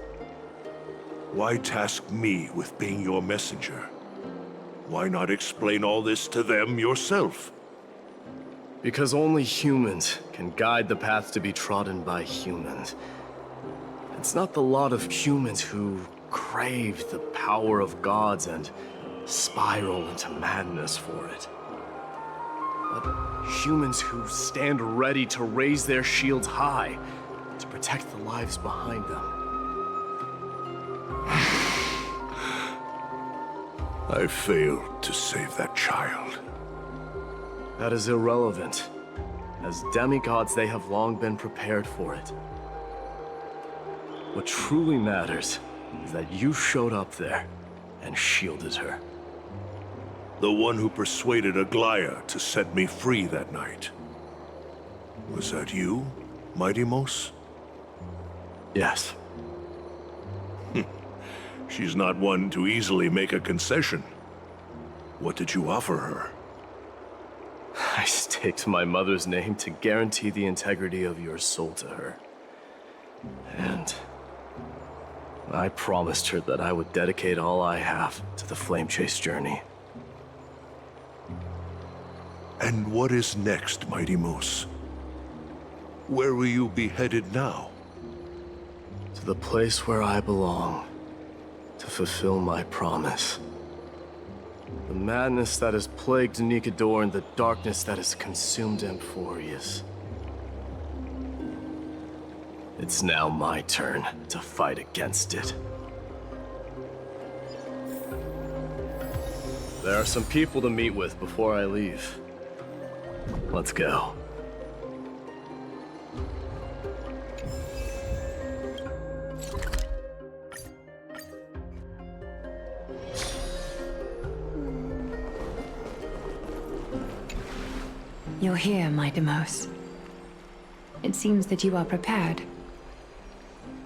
Why task me with being your messenger? Why not explain all this to them yourself? Because only humans can guide the path to be trodden by humans. It's not the lot of humans who crave the power of gods and spiral into madness for it. But humans who stand ready to raise their shields high to protect the lives behind them. I failed to save that child. That is irrelevant. As demigods, they have long been prepared for it. What truly matters is that you showed up there and shielded her. The one who persuaded Aglaya to set me free that night. Was that you, Mighty Mos? Yes. She's not one to easily make a concession. What did you offer her? I staked my mother's name to guarantee the integrity of your soul to her. And I promised her that I would dedicate all I have to the Flame Chase journey. And what is next, Mighty Mos? Where will you be headed now? To the place where I belong, to fulfill my promise. The madness that has plagued Nikador and the darkness that has consumed Amphorius. It's now my turn to fight against it. There are some people to meet with before I leave. Let's go. You're here, Mighty Mos. It seems that you are prepared.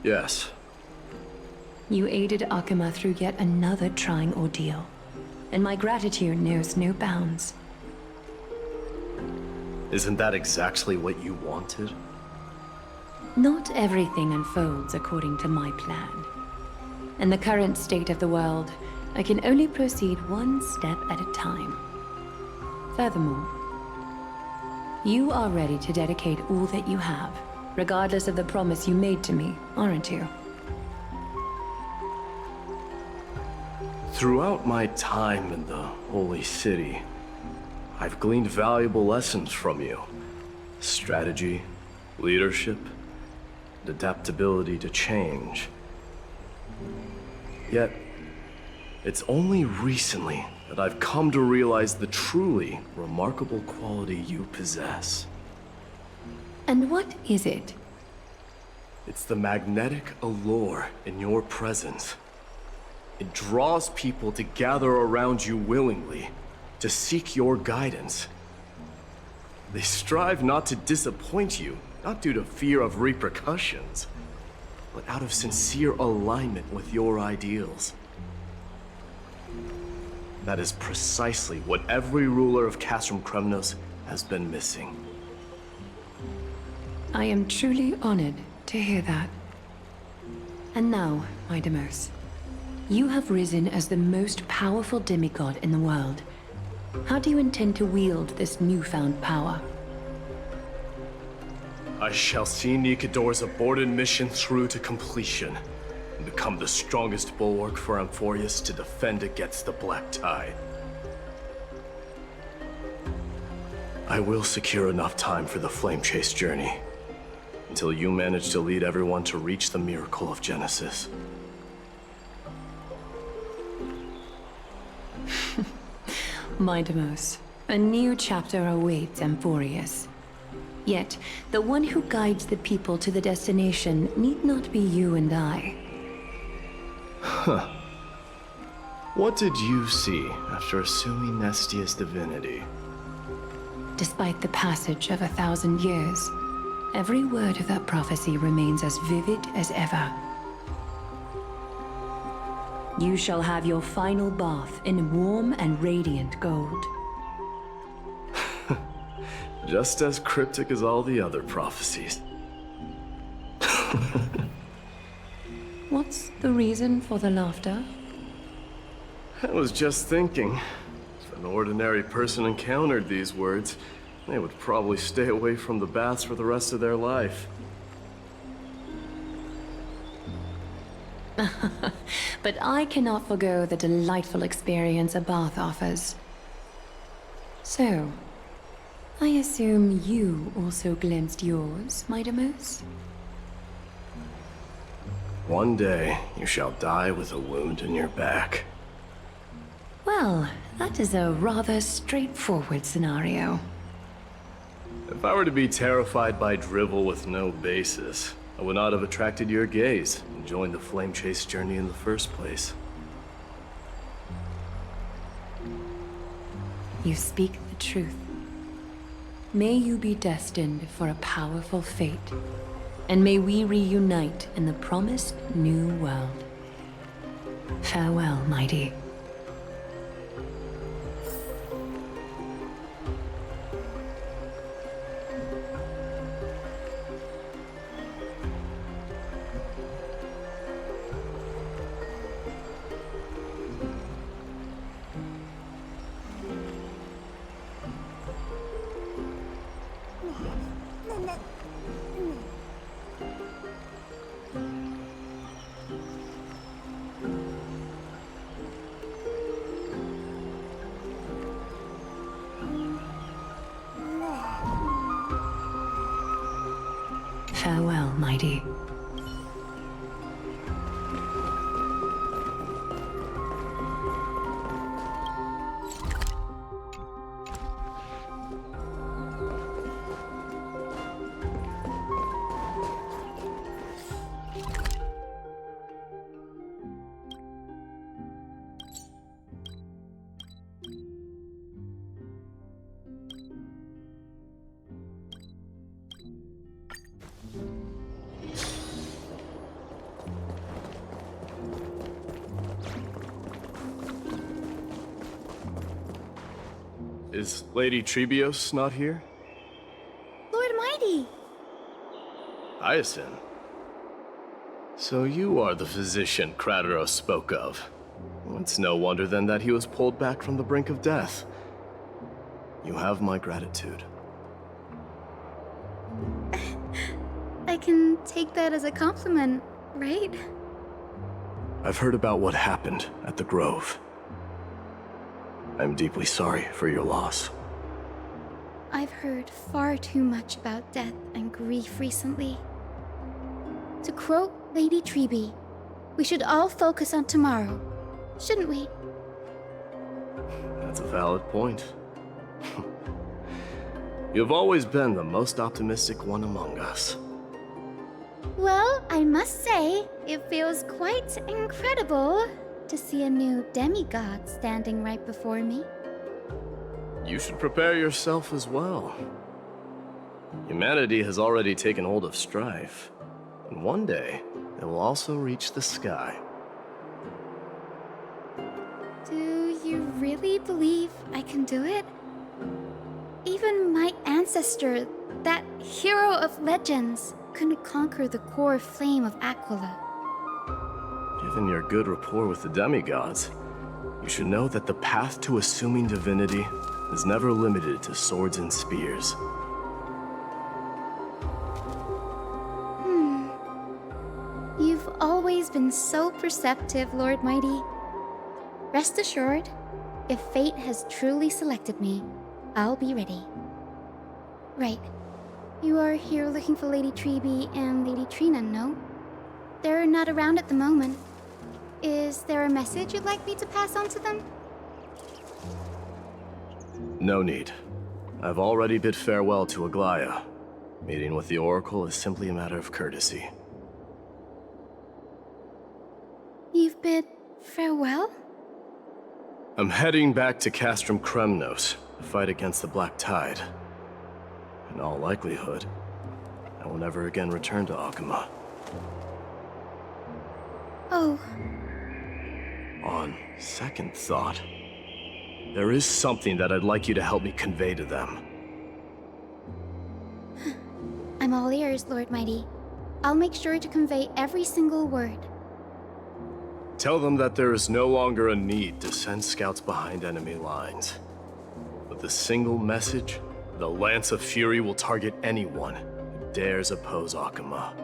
Yes. You aided Akuma through yet another trying ordeal, and my gratitude knows no bounds. Isn't that exactly what you wanted? Not everything unfolds according to my plan. In the current state of the world, I can only proceed one step at a time. Furthermore, you are ready to dedicate all that you have, regardless of the promise you made to me, aren't you? Throughout my time in the Holy City, I've gleaned valuable lessons from you. Strategy, leadership, and adaptability to change. Yet, it's only recently that I've come to realize the truly remarkable quality you possess. And what is it? It's the magnetic allure in your presence. It draws people to gather around you willingly, to seek your guidance. They strive not to disappoint you, not due to fear of repercussions, but out of sincere alignment with your ideals. That is precisely what every ruler of Castrum Kremnos has been missing. I am truly honored to hear that. And now, Mighty Mos, you have risen as the most powerful demigod in the world. How do you intend to wield this newfound power? I shall see Nikador's aborted mission through to completion, and become the strongest bulwark for Amphorius to defend against the Black Tide. I will secure enough time for the Flame Chase journey, until you manage to lead everyone to reach the miracle of Genesis. Mighty Mos, a new chapter awaits Amphorius. Yet, the one who guides the people to the destination need not be you and I. Huh. What did you see after assuming Nestia's divinity? Despite the passage of 1,000 years, every word of that prophecy remains as vivid as ever. You shall have your final bath in warm and radiant gold. Just as cryptic as all the other prophecies. What's the reason for the laughter? I was just thinking, an ordinary person encountered these words, they would probably stay away from the baths for the rest of their life. But I cannot forgo the delightful experience a bath offers. So, I assume you also glimpsed yours, my Demus? One day, you shall die with a wound in your back. Well, that is a rather straightforward scenario. If I were to be terrified by drivel with no basis, I would not have attracted your gaze and joined the flame chase journey in the first place. You speak the truth. May you be destined for a powerful fate, and may we reunite in the promised new world. Farewell, mighty. Farewell, mighty. Is Lady Trebios not here? Lord Mighty! Hyacinth. So you are the physician Krateros spoke of. It's no wonder then that he was pulled back from the brink of death. You have my gratitude. I can take that as a compliment, right? I've heard about what happened at the Grove. I'm deeply sorry for your loss. I've heard far too much about death and grief recently. To quote Lady Treeby, we should all focus on tomorrow, shouldn't we? That's a valid point. You've always been the most optimistic one among us. Well, I must say, it feels quite incredible to see a new demigod standing right before me. You should prepare yourself as well. Humanity has already taken hold of strife, and one day it will also reach the sky. Do you really believe I can do it? Even my ancestor, that hero of legends, couldn't conquer the core flame of Aquila. Given your good rapport with the demigods, you should know that the path to assuming divinity is never limited to swords and spears. You've always been so perceptive, Lord Mighty. Rest assured, if fate has truly selected me, I'll be ready. Right. You are here looking for Lady Treeby and Lady Trina, no? They're not around at the moment. Is there a message you'd like me to pass on to them? No need. I've already bid farewell to Aglaya. Meeting with the Oracle is simply a matter of courtesy. You've bid farewell? I'm heading back to Castrum Kremnos to fight against the Black Tide. In all likelihood, I will never again return to Akuma. Oh. On second thought, there is something that I'd like you to help me convey to them. I'm all ears, Lord Mighty. I'll make sure to convey every single word. Tell them that there is no longer a need to send scouts behind enemy lines. With a single message, the Lance of Fury will target anyone who dares oppose Akuma.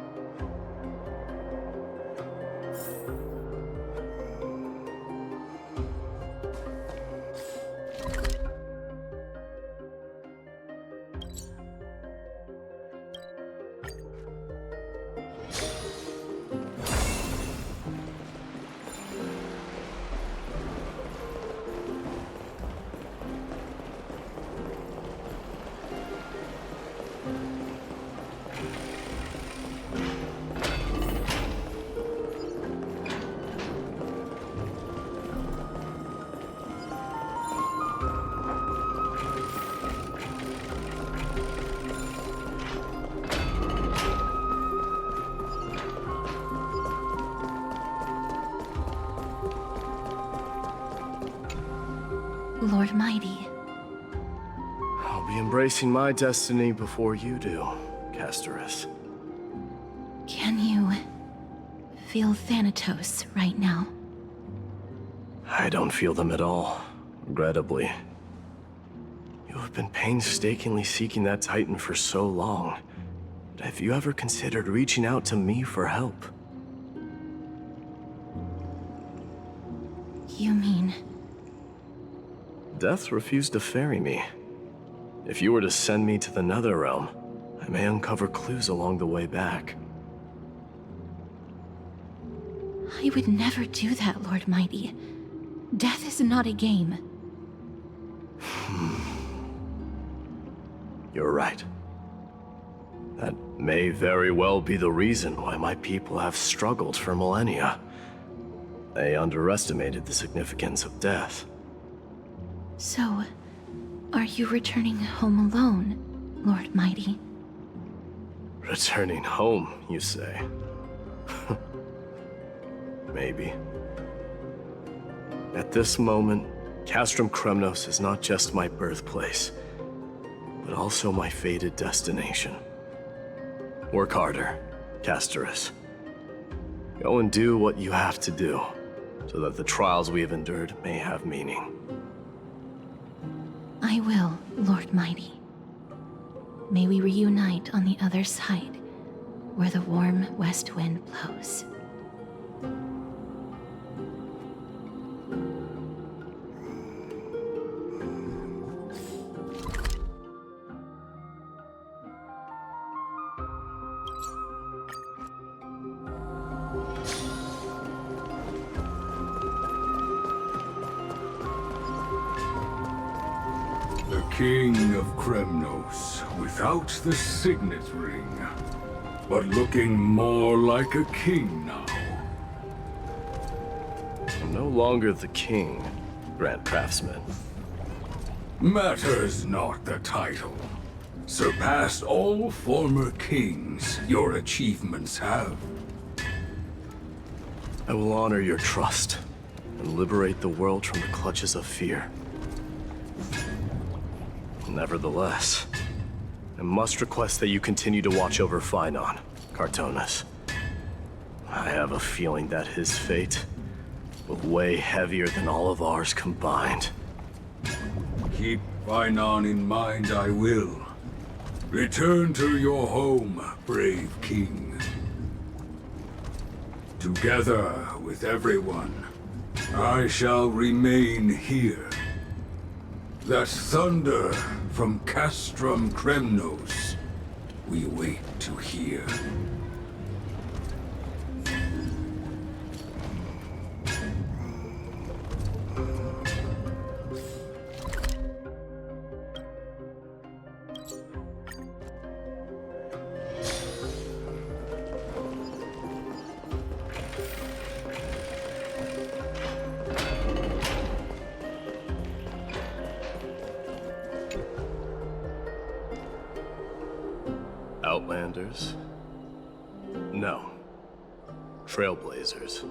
Lord Mighty. I'll be embracing my destiny before you do, Castorus. Can you feel Thanatos right now? I don't feel them at all, regrettably. You have been painstakingly seeking that Titan for so long. But have you ever considered reaching out to me for help? You mean... Death refused to ferry me. If you were to send me to the Netherrealm, I may uncover clues along the way back. I would never do that, Lord Mighty. Death is not a game. You're right. That may very well be the reason why my people have struggled for millennia. They underestimated the significance of death. So, are you returning home alone, Lord Mighty? Returning home, you say? Maybe. At this moment, Castrum Kremnos is not just my birthplace, but also my fated destination. Work harder, Castorus. Go and do what you have to do, so that the trials we have endured may have meaning. I will, Lord Mighty. May we reunite on the other side, where the warm west wind blows. The King of Kremnos, without the signet ring, but looking more like a king now. I'm no longer the king, Grand Craftsman. Matters not the title. Surpassed all former kings your achievements have. I will honor your trust and liberate the world from the clutches of fear. Nevertheless, I must request that you continue to watch over Phynon, Cartonis. I have a feeling that his fate will weigh heavier than all of ours combined. Keep Phynon in mind, I will. Return to your home, brave king. Together with everyone, I shall remain here. That thunder from Castrum Kremnos, we wait to hear. Outlanders? No. Trailblazers.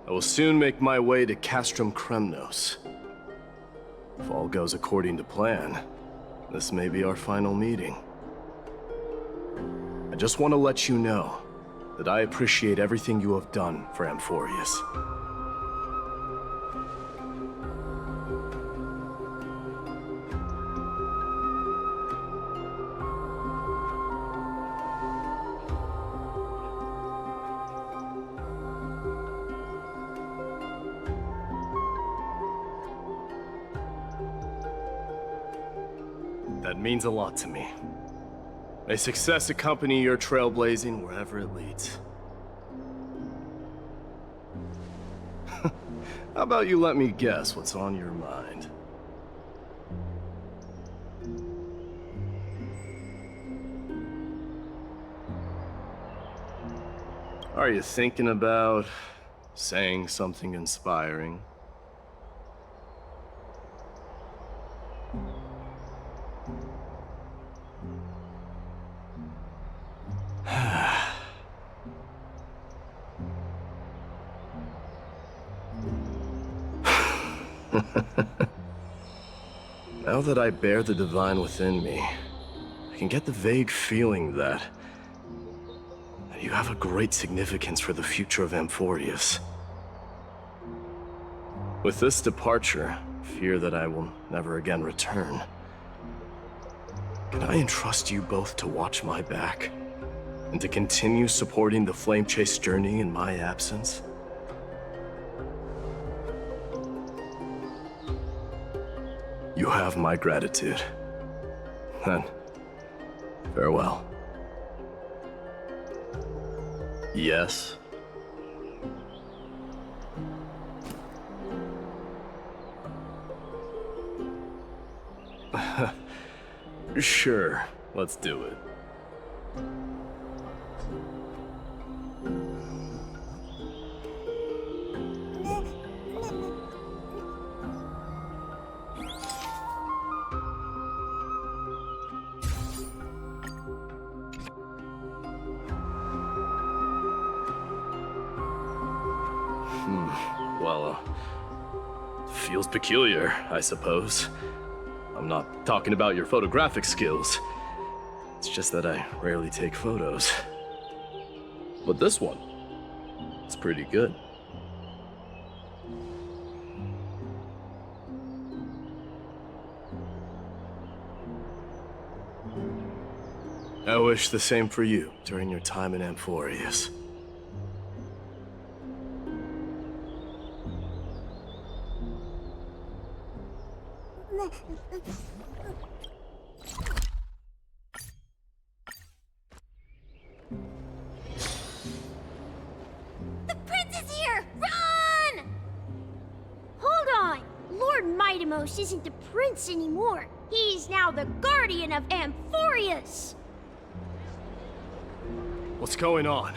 I will soon make my way to Castrum Kremnos. If all goes according to plan, this may be our final meeting. I just want to let you know that I appreciate everything you have done for Amphorius. It means a lot to me. May success accompany your trailblazing wherever it leads. How about you let me guess what's on your mind? Are you thinking about saying something inspiring? Now that I bear the divine within me, I can get the vague feeling that you have a great significance for the future of Amphorius. With this departure, I fear that I will never again return. Can I entrust you both to watch my back, and to continue supporting the Flame Chase journey in my absence? You have my gratitude. Then, farewell. Yes? Sure, let's do it. Well, feels peculiar, I suppose. I'm not talking about your photographic skills. It's just that I rarely take photos. But this one, it's pretty good. I wish the same for you during your time in Amphorius. The prince is here! Run! Hold on! Lord Mightimos isn't the prince anymore. He's now the guardian of Amphorius! What's going on?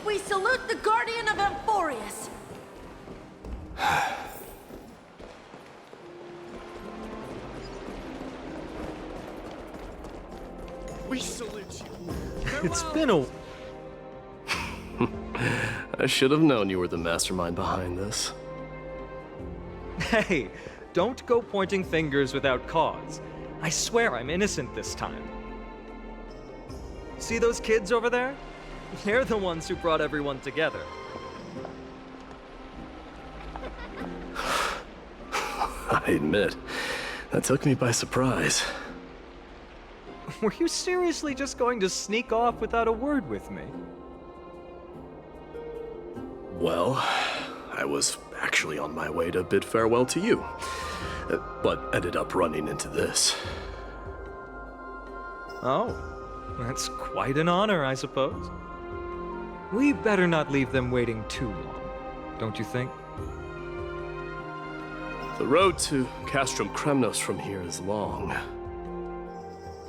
We salute the guardian of Amphorius! We salute you. It's been a... I should have known you were the mastermind behind this. Hey, don't go pointing fingers without cause. I swear I'm innocent this time. See those kids over there? They're the ones who brought everyone together. I admit, that took me by surprise. Were you seriously just going to sneak off without a word with me? Well, I was actually on my way to bid farewell to you, but ended up running into this. Oh, that's quite an honor, I suppose. We better not leave them waiting too long, don't you think? The road to Castrum Kremnos from here is long.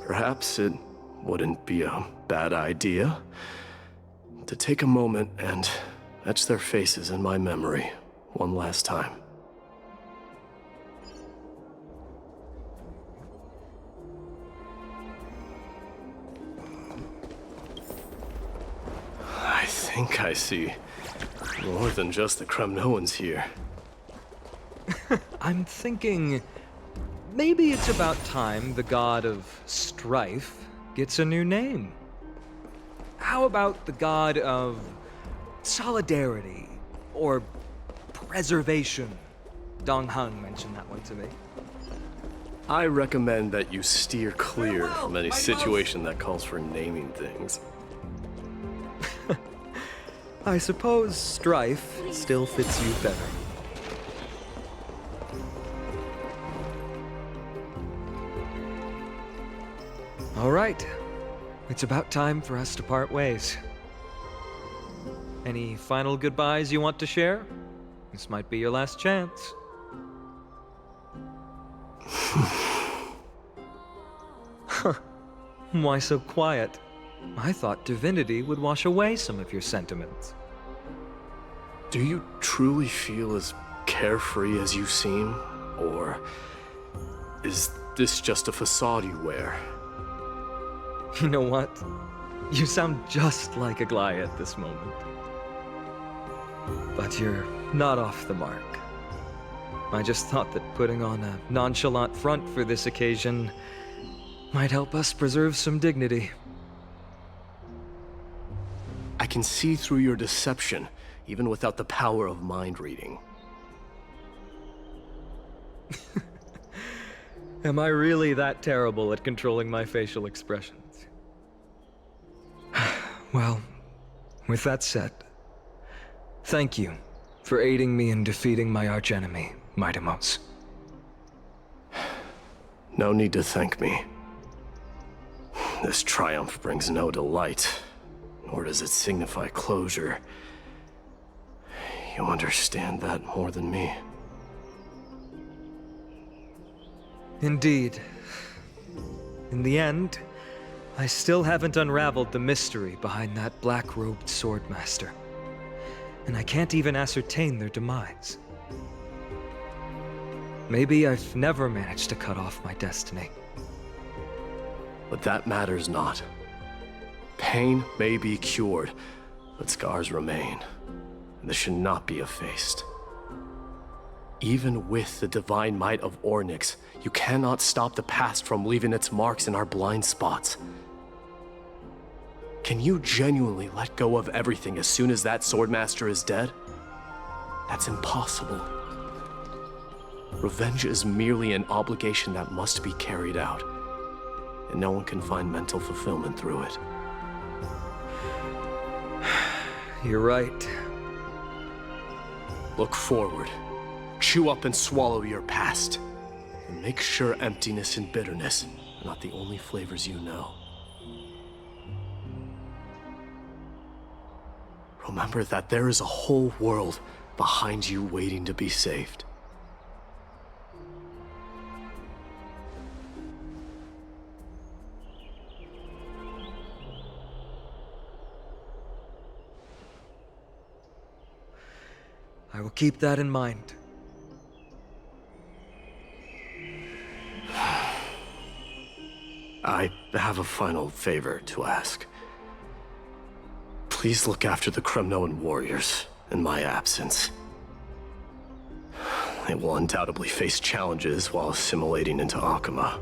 Perhaps it wouldn't be a bad idea to take a moment and etch their faces in my memory one last time. I think I see more than just the Kremnoans here. I'm thinking maybe it's about time the god of strife gets a new name. How about the god of solidarity or preservation? Dong Hung mentioned that one to me. I recommend that you steer clear from any situation that calls for naming things. I suppose strife still fits you better. All right. It's about time for us to part ways. Any final goodbyes you want to share? This might be your last chance. Why so quiet? I thought divinity would wash away some of your sentiments. Do you truly feel as carefree as you seem? Or is this just a facade you wear? You know what? You sound just like Aglaia at this moment. But you're not off the mark. I just thought that putting on a nonchalant front for this occasion might help us preserve some dignity. I can see through your deception, even without the power of mind reading. Am I really that terrible at controlling my facial expressions? Well, with that said, thank you for aiding me in defeating my archenemy, Maidamos. No need to thank me. This triumph brings no delight, nor does it signify closure. You understand that more than me. Indeed. In the end, I still haven't unraveled the mystery behind that black-robed swordmaster. And I can't even ascertain their demise. Maybe I've never managed to cut off my destiny. But that matters not. Pain may be cured, but scars remain. And this should not be effaced. Even with the divine might of Oronyx, you cannot stop the past from leaving its marks in our blind spots. Can you genuinely let go of everything as soon as that swordmaster is dead? That's impossible. Revenge is merely an obligation that must be carried out, and no one can find mental fulfillment through it. You're right. Look forward. Chew up and swallow your past. And make sure emptiness and bitterness are not the only flavors you know. Remember that there is a whole world behind you waiting to be saved. I will keep that in mind. I have a final favor to ask. Please look after the Kremnoan warriors in my absence. They will undoubtedly face challenges while assimilating into Akama.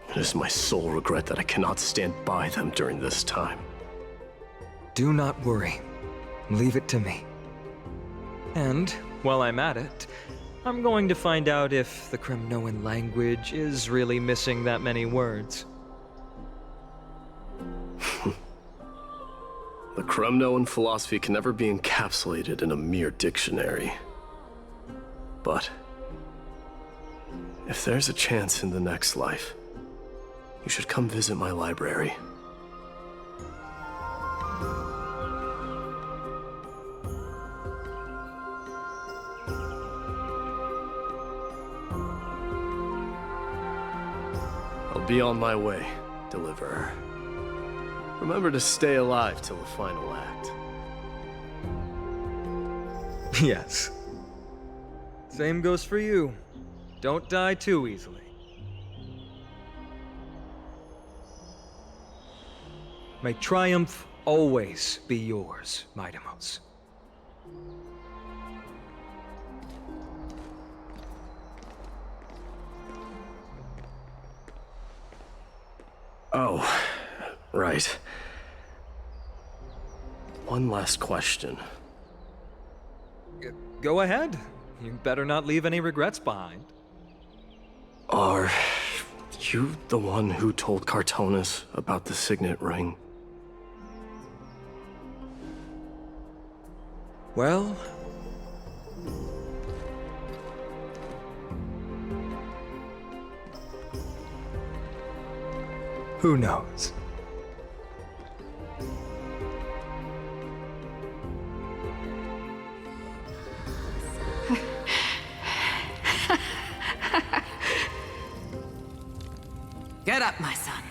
It is my sole regret that I cannot stand by them during this time. Do not worry. Leave it to me. And, while I'm at it, I'm going to find out if the Kremnoan language is really missing that many words. The Kremnoan philosophy can never be encapsulated in a mere dictionary. But if there's a chance in the next life, you should come visit my library. I'll be on my way, Deliverer. Remember to stay alive till the final act. Yes. Same goes for you. Don't die too easily. May triumph always be yours, Maidamos. Oh, right. One last question. Go ahead. You better not leave any regrets behind. Are you the one who told Cartonis about the signet ring? Well... who knows? Get up, my son.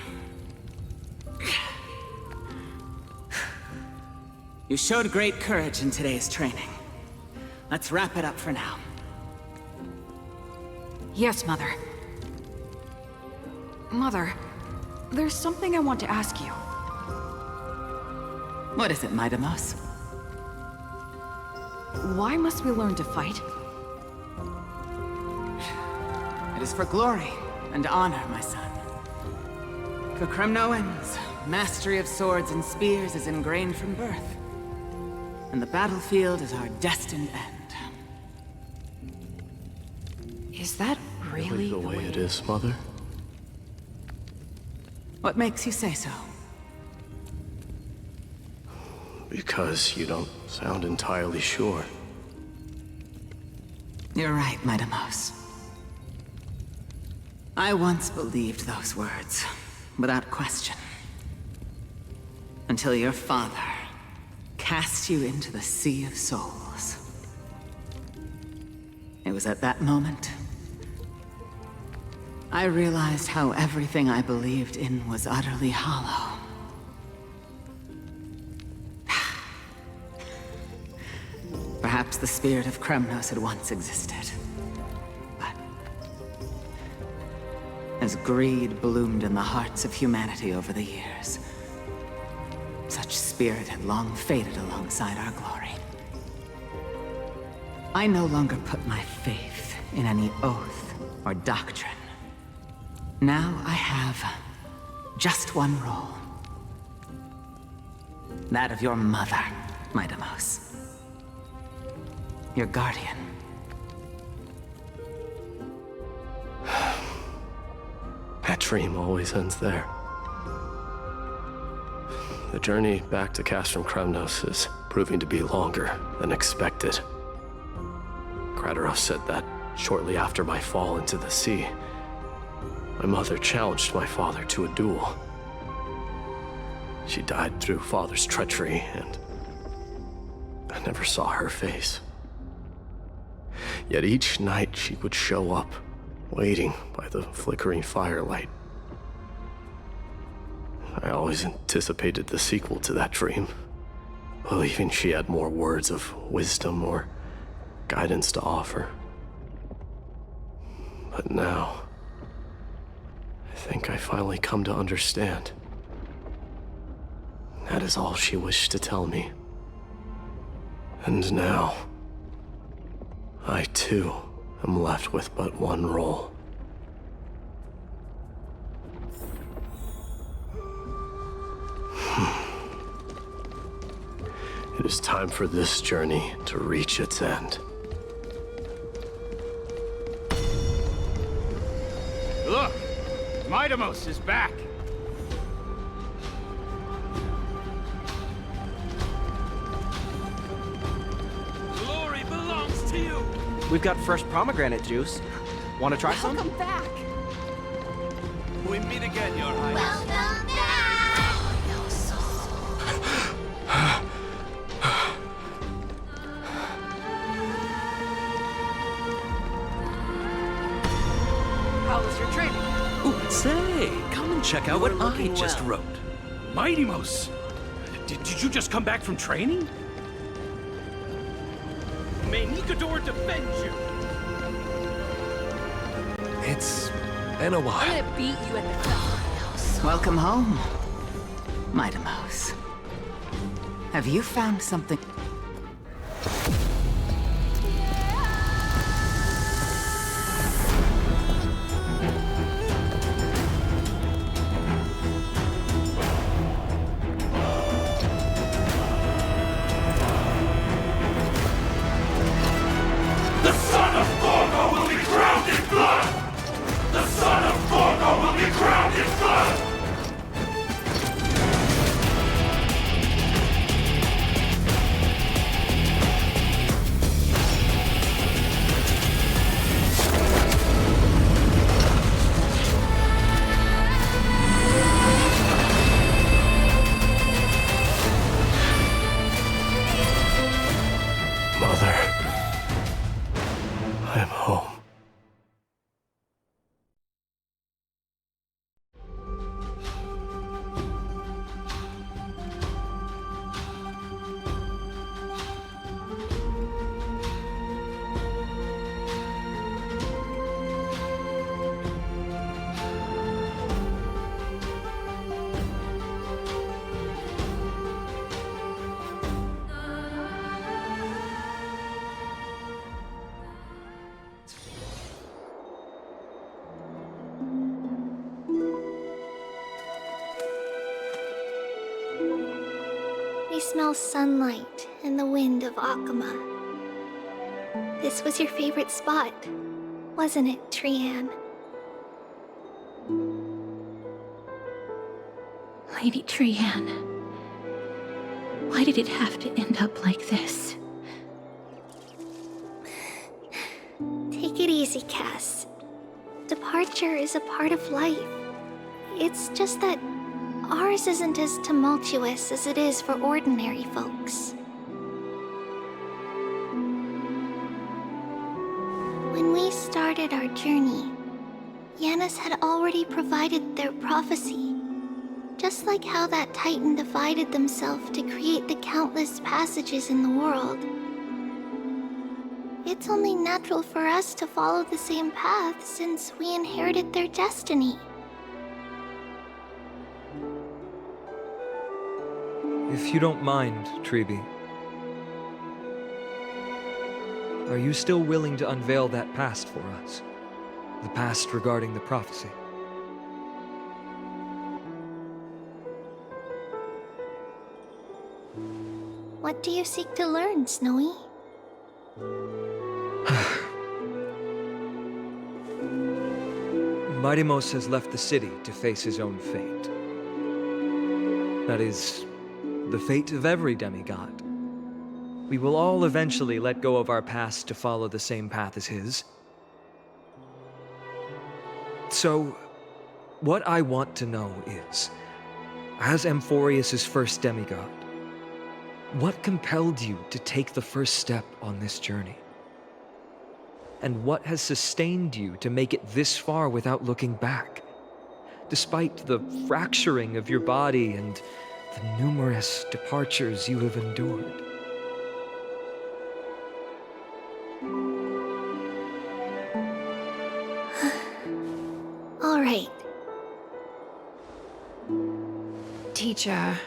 You showed great courage in today's training. Let's wrap it up for now. Yes, Mother. Mother, there's something I want to ask you. What is it, Maidamos? Why must we learn to fight? It is for glory and honor, my son. For Kremnoans, mastery of swords and spears is ingrained from birth. And the battlefield is our destined end. Is that really the way it is, Mother? What makes you say so? Because you don't sound entirely sure. You're right, Maidamos. I once believed those words, without question. Until your father cast you into the Sea of Souls. It was at that moment I realized how everything I believed in was utterly hollow. Perhaps the spirit of Kremnos had once existed. But as greed bloomed in the hearts of humanity over the years, such spirit had long faded alongside our glory. I no longer put my faith in any oath or doctrine. Now I have just one role. That of your mother, Maidamos. Your guardian. That dream always ends there. The journey back to Castrum Kremnos is proving to be longer than expected. Kraterov said that shortly after my fall into the sea, my mother challenged my father to a duel. She died through father's treachery, and I never saw her face. Yet each night she would show up, waiting by the flickering firelight. I always anticipated the sequel to that dream, believing she had more words of wisdom or guidance to offer. But now, I think I finally come to understand. That is all she wished to tell me. And now, I too am left with but one role. It is time for this journey to reach its end. Look! Maidamos is back! Glory belongs to you! We've got fresh pomegranate juice. Want to try some? Welcome back! We meet again, Your Highness. Welcome back! How was your training? Ooh, say, come and check out what I just wrote. Maidamos! Did you just come back from training? May Nikador defend you! It's been a while. I'm gonna beat you at the club. Welcome home, Maidamos. Have you found something? The sun smell sunlight and the wind of Akama. This was your favorite spot, wasn't it, Trian? Lady Trian, why did it have to end up like this? Take it easy, Cass. Departure is a part of life. It's just that ours isn't as tumultuous as it is for ordinary folks. When we started our journey, Yanis had already provided their prophecy. Just like how that Titan divided themselves to create the countless passages in the world. It's only natural for us to follow the same path since we inherited their destiny. If you don't mind, Treeby, are you still willing to unveil that past for us? The past regarding the prophecy? What do you seek to learn, Snowy? Maidimos has left the city to face his own fate. That is, the fate of every demigod. We will all eventually let go of our past to follow the same path as his. So, what I want to know is, as Amphorius' first demigod, what compelled you to take the first step on this journey? And what has sustained you to make it this far without looking back? Despite the fracturing of your body and the numerous departures you have endured. All right. Teacher,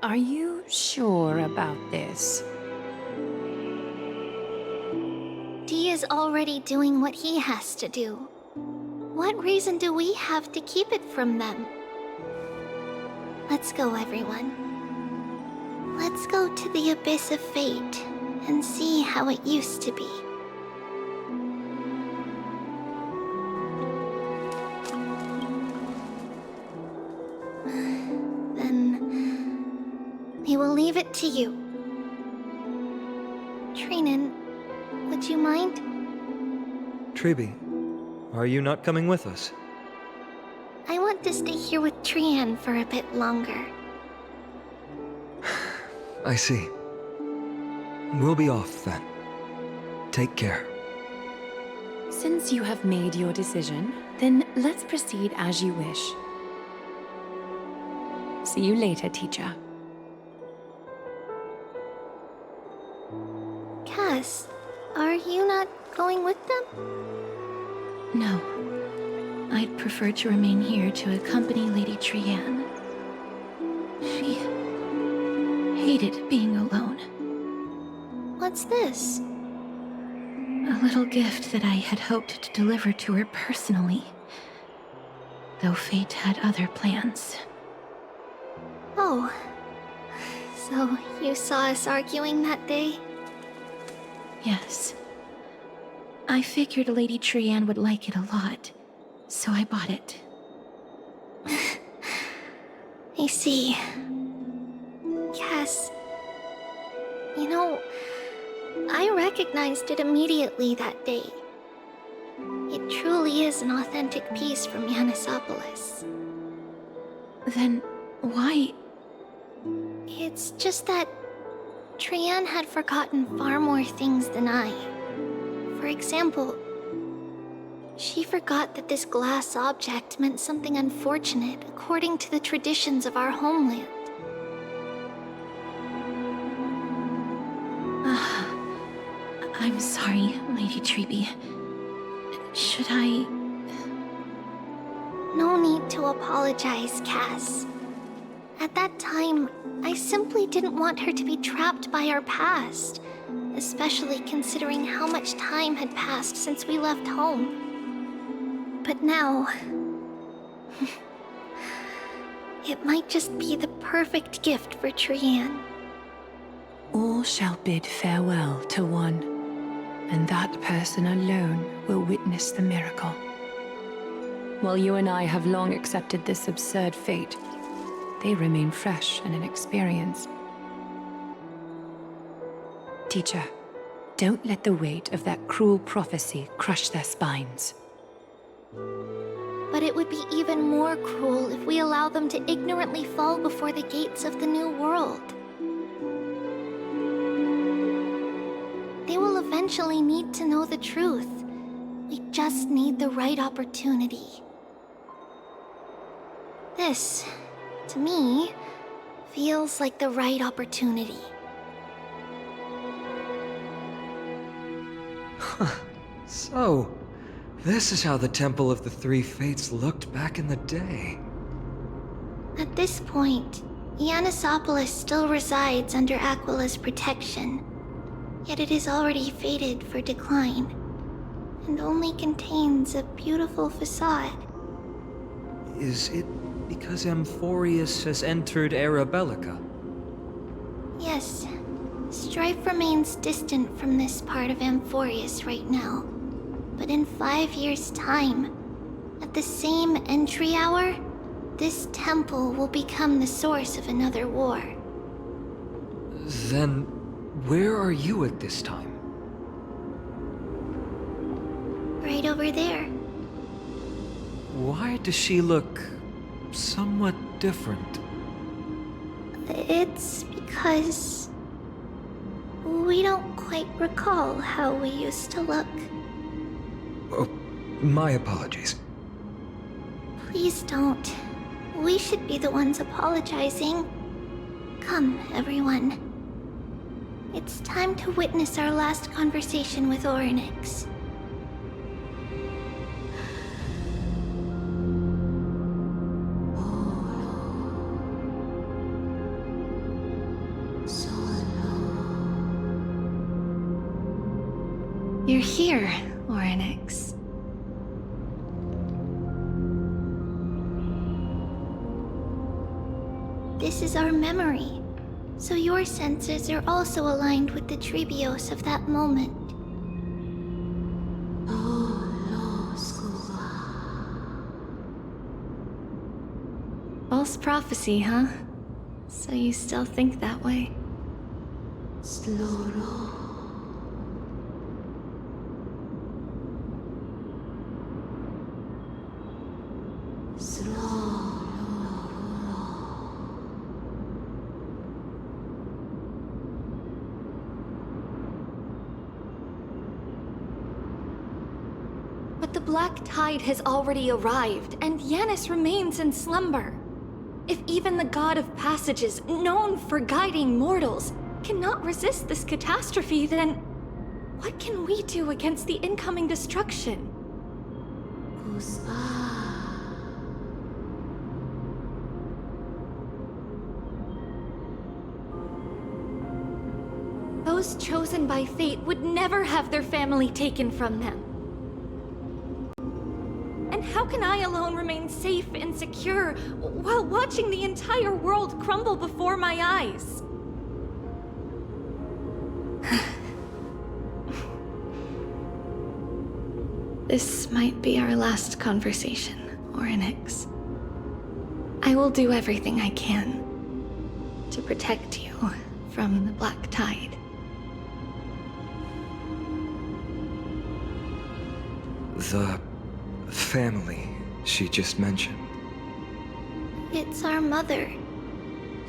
are you sure about this? Dee is already doing what he has to do. What reason do we have to keep it from them? Let's go, everyone. Let's go to the abyss of fate and see how it used to be. Then we will leave it to you. Trinan, would you mind? Treeby, are you not coming with us? I want to stay here with Trian for a bit longer. I see. We'll be off then. Take care. Since you have made your decision, then let's proceed as you wish. See you later, teacher. Cass, are you not going with them? No. I'd prefer to remain here to accompany Lady Trian. She hated being alone. What's this? A little gift that I had hoped to deliver to her personally. Though fate had other plans. Oh. So you saw us arguing that day? Yes. I figured Lady Trian would like it a lot, so I bought it. I see. Cass, you know, I recognized it immediately that day. It truly is an authentic piece from Yanisopolis. Then why? It's just that Trian had forgotten far more things than I. For example, she forgot that this glass object meant something unfortunate according to the traditions of our homeland. I'm sorry, Lady Treeby. Should I... No need to apologize, Cass. At that time, I simply didn't want her to be trapped by our past, especially considering how much time had passed since we left home. But now... it might just be the perfect gift for Trian. All shall bid farewell to one, and that person alone will witness the miracle. While you and I have long accepted this absurd fate, they remain fresh and inexperienced. Teacher, don't let the weight of that cruel prophecy crush their spines. But it would be even more cruel if we allow them to ignorantly fall before the gates of the new world. They will eventually need to know the truth. We just need the right opportunity. This, to me, feels like the right opportunity. So, this is how the Temple of the Three Fates looked back in the day. At this point, Ianisopolis still resides under Aquila's protection, yet it is already fated for decline, and only contains a beautiful facade. Is it because Amphorius has entered Era Bellica? Yes, strife remains distant from this part of Amphorius right now. But in 5 years' time, at the same entry hour, this temple will become the source of another war. Then, where are you at this time? Right over there. Why does she look somewhat different? It's because we don't quite recall how we used to look. Oh, my apologies. Please don't. We should be the ones apologizing. Come, everyone. It's time to witness our last conversation with Oronyx. You're here, Oronyx. This is our memory, so your senses are also aligned with the Trebios of that moment. False prophecy, huh? So you still think that way? But the Black Tide has already arrived, and Yanis remains in slumber. If even the God of Passages, known for guiding mortals, cannot resist this catastrophe, then what can we do against the incoming destruction? Those chosen by fate would never have their family taken from them. And how can I alone remain safe and secure while watching the entire world crumble before my eyes? This might be our last conversation, Oronyx. I will do everything I can to protect you from the Black Tide. The family she just mentioned. It's our mother.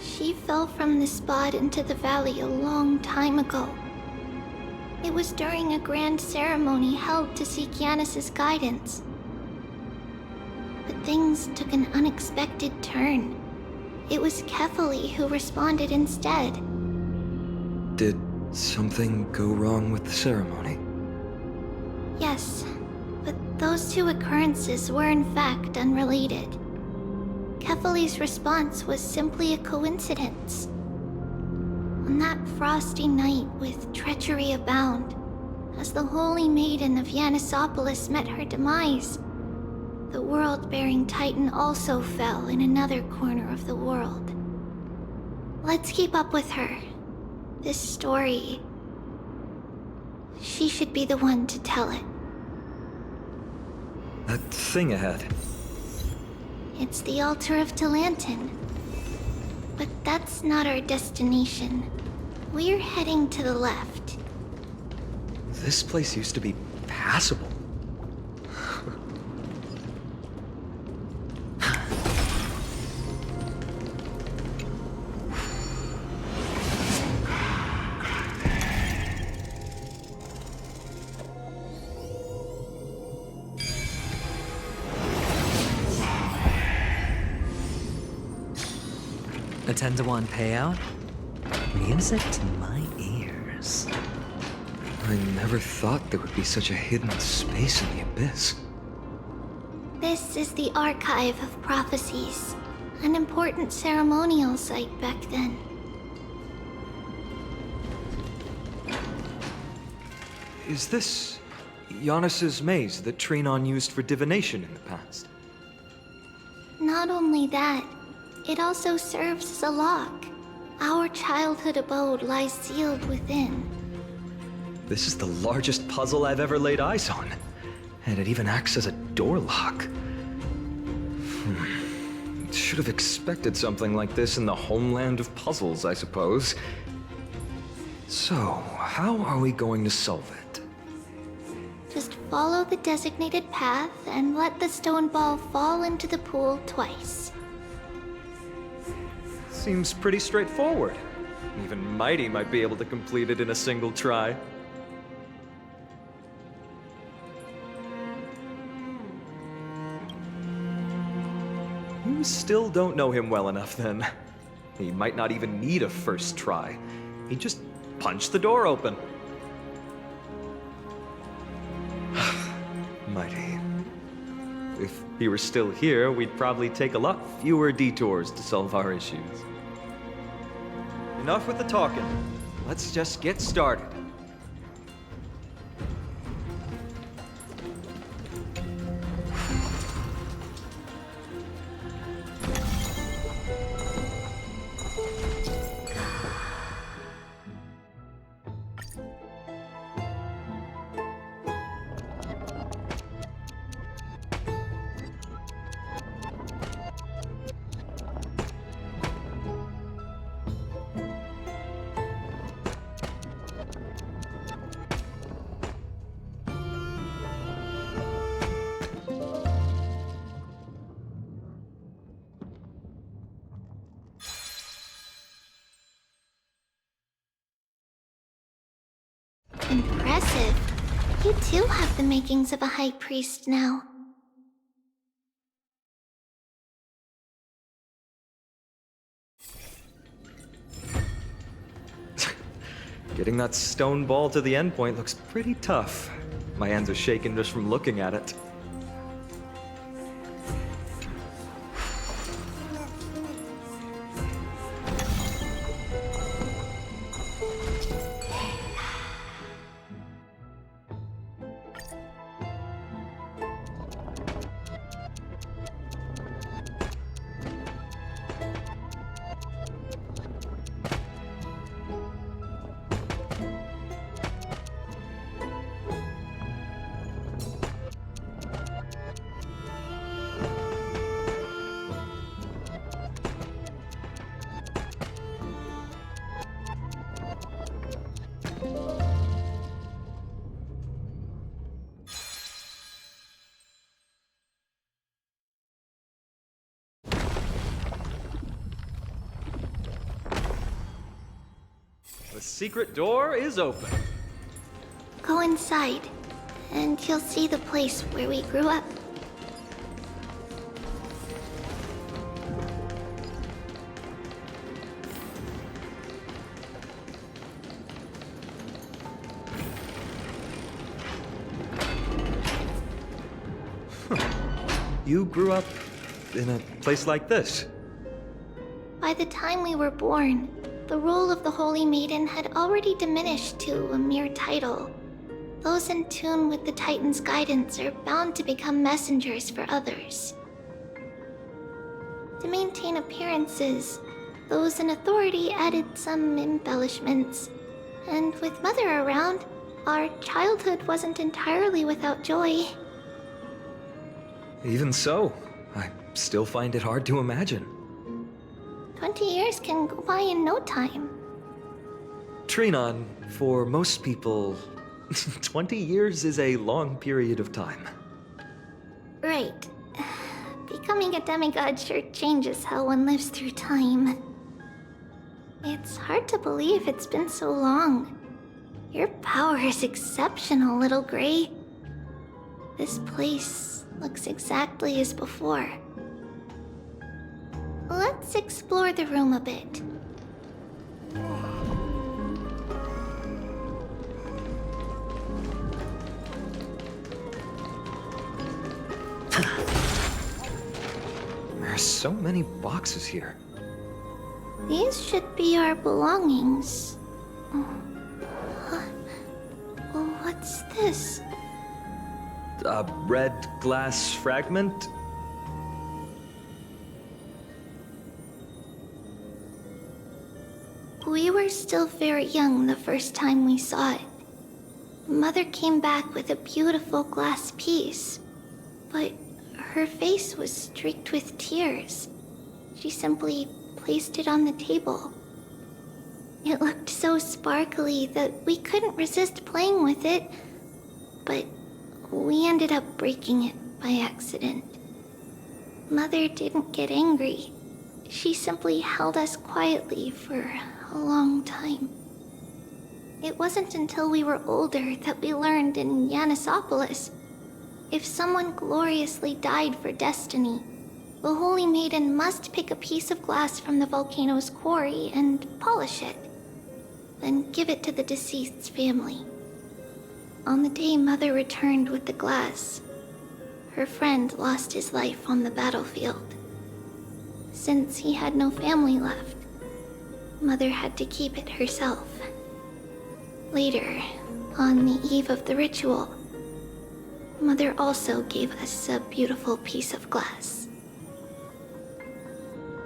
She fell from the spot into the valley a long time ago. It was during a grand ceremony held to seek Yanis's guidance. But things took an unexpected turn. It was Kefali who responded instead. Did something go wrong with the ceremony? Yes, but those two occurrences were in fact unrelated. Kefali's response was simply a coincidence. On that frosty night with treachery abound, as the holy maiden of Ianisopolis met her demise, the world-bearing titan also fell in another corner of the world. Let's keep up with her. This story... She should be the one to tell it. That thing ahead. It's the altar of Talantin. But that's not our destination. We're heading to the left. This place used to be passable. A 10-to-1 payout? Music to my ears. I never thought there would be such a hidden space in the abyss. This is the Archive of Prophecies, an important ceremonial site back then. Is this Giannis's maze that Trinon used for divination in the past? Not only that, it also serves as a lock. Our childhood abode lies sealed within. This is the largest puzzle I've ever laid eyes on. And it even acts as a door lock. Should have expected something like this in the homeland of puzzles, I suppose. So, how are we going to solve it? Just follow the designated path and let the stone ball fall into the pool twice. Seems pretty straightforward. Even Mighty might be able to complete it in a single try. You still don't know him well enough, then. He might not even need a first try. He just punched the door open. Mighty. If he were still here, we'd probably take a lot fewer detours to solve our issues. Enough with the talking. Let's just get started. Impressive. You too have the makings of a high priest now. Getting that stone ball to the endpoint looks pretty tough. My hands are shaking just from looking at it. The secret door is open. Go inside, and you'll see the place where we grew up. You grew up in a place like this? By the time we were born, the role of the Holy Maiden had already diminished to a mere title. Those in tune with the Titan's guidance are bound to become messengers for others. To maintain appearances, those in authority added some embellishments. And with Mother around, our childhood wasn't entirely without joy. Even so, I still find it hard to imagine. 20 years can go by in no time. Trinon, for most people, 20 years is a long period of time. Right. Becoming a demigod sure changes how one lives through time. It's hard to believe it's been so long. Your power is exceptional, Little Gray. This place looks exactly as before. Let's explore the room a bit. There are so many boxes here. These should be our belongings. What's this? A red glass fragment? We were still very young the first time we saw it. Mother came back with a beautiful glass piece, but her face was streaked with tears. She simply placed it on the table. It looked so sparkly that we couldn't resist playing with it, but we ended up breaking it by accident. Mother didn't get angry. She simply held us quietly for a long time. It wasn't until we were older that we learned in Yanissopolis, if someone gloriously died for destiny, the Holy Maiden must pick a piece of glass from the volcano's quarry and polish it, then give it to the deceased's family. On the day Mother returned with the glass, her friend lost his life on the battlefield. Since he had no family left, Mother had to keep it herself. Later, on the eve of the ritual, Mother also gave us a beautiful piece of glass.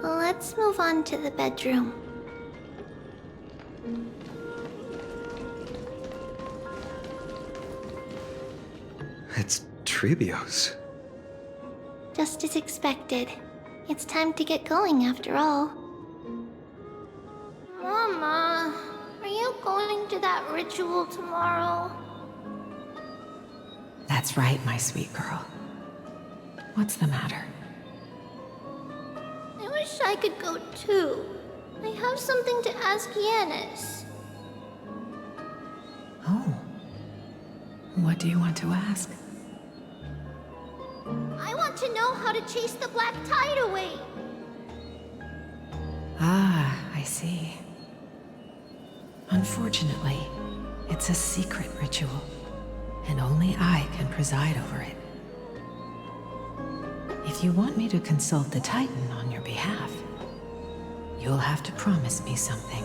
Let's move on to the bedroom. It's Tribio's. Just as expected. It's time to get going after all. Mama, are you going to that ritual tomorrow? That's right, my sweet girl. What's the matter? I wish I could go too. I have something to ask Yanis. Oh. What do you want to ask? I want to know how to chase the black tide away. Ah, I see. Unfortunately, it's a secret ritual, and only I can preside over it. If you want me to consult the Titan on your behalf, you'll have to promise me something.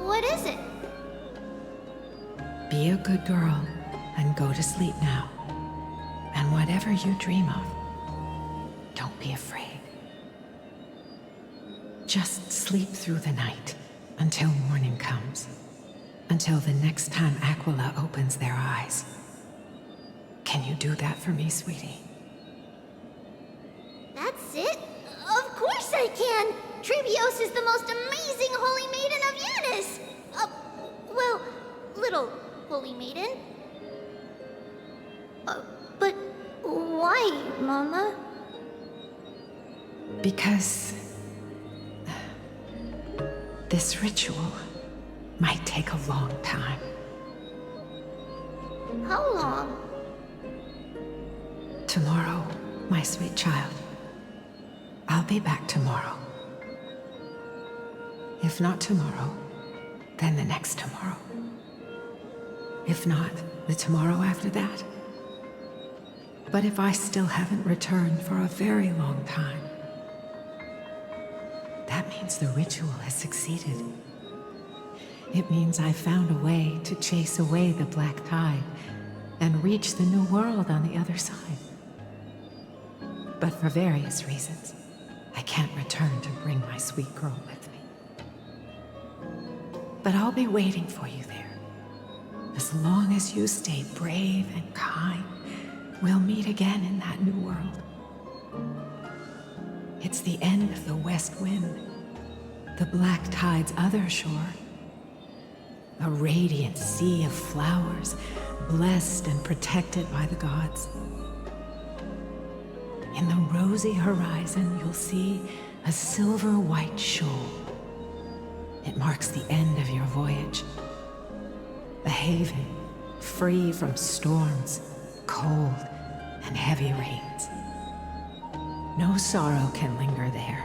What is it? Be a good girl and go to sleep now. And whatever you dream of, don't be afraid. Just sleep through the night until morning comes. Until the next time Aquila opens their eyes. Can you do that for me, sweetie? That's it? Of course I can! Tribios is the most amazing Holy Maiden of Yanis! Well, little Holy Maiden. But why, Mama? Because this ritual might take a long time. How long? Tomorrow, my sweet child. I'll be back tomorrow. If not tomorrow, then the next tomorrow. If not, the tomorrow after that. But if I still haven't returned for a very long time, that means the ritual has succeeded. It means I found a way to chase away the black tide and reach the new world on the other side. But for various reasons, I can't return to bring my sweet girl with me. But I'll be waiting for you there. As long as you stay brave and kind, we'll meet again in that new world. It's the end of the West Wind, the Black Tide's other shore. A radiant sea of flowers, blessed and protected by the gods. In the rosy horizon, you'll see a silver-white shoal. It marks the end of your voyage. A haven, free from storms, cold, and heavy rains. No sorrow can linger there.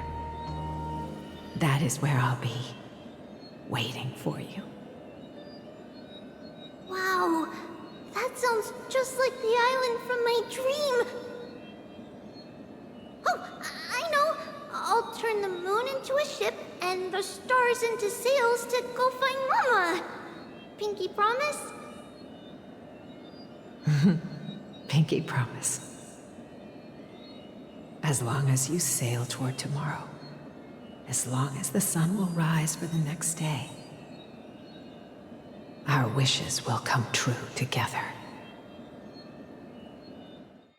That is where I'll be, waiting for you. Wow, that sounds just like the island from my dream. Oh, I know. I'll turn the moon into a ship and the stars into sails to go find Mama. Pinky promise? Pinky promise. As long as you sail toward tomorrow. As long as the sun will rise for the next day. Our wishes will come true together.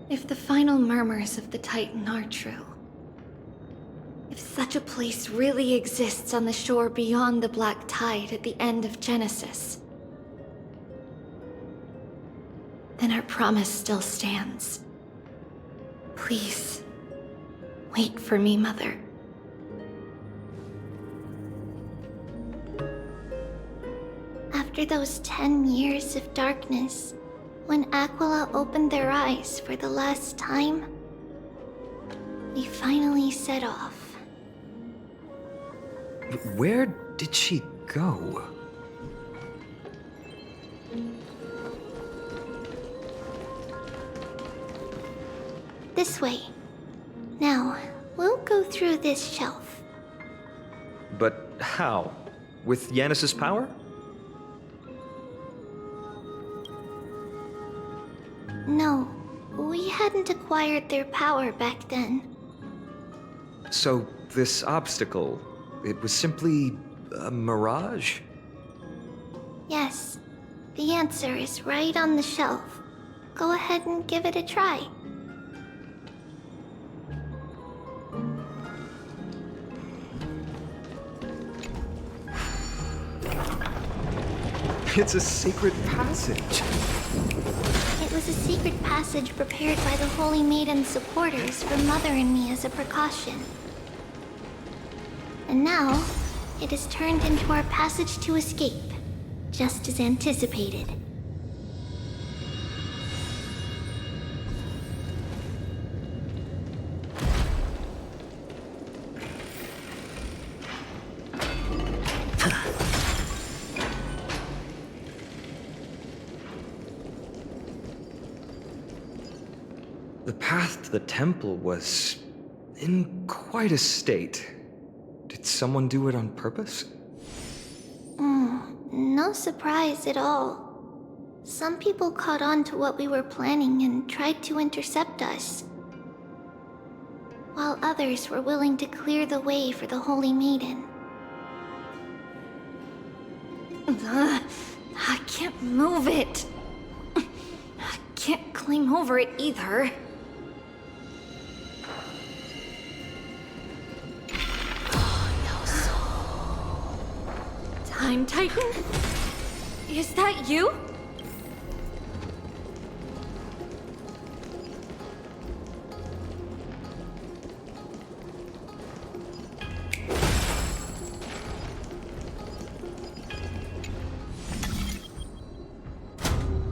If the final murmurs of the Titan are true, if such a place really exists on the shore beyond the Black Tide at the end of Genesis, then our promise still stands. Please, wait for me, Mother. After those 10 years of darkness, when Aquila opened their eyes for the last time, we finally set off. Where did she go? This way. Now, we'll go through this shelf. But how? With Yanis's power? No, we hadn't acquired their power back then. So this obstacle, it was simply a mirage? Yes, the answer is right on the shelf. Go ahead and give it a try. It's a secret passage. It was a secret passage prepared by the Holy Maiden's supporters for Mother and me as a precaution. And now, it has turned into our passage to escape, just as anticipated. The path to the temple was in quite a state. Did someone do it on purpose? No surprise at all. Some people caught on to what we were planning and tried to intercept us, while others were willing to clear the way for the Holy Maiden. I can't move it. I can't climb over it either. Time Titan? Is that you?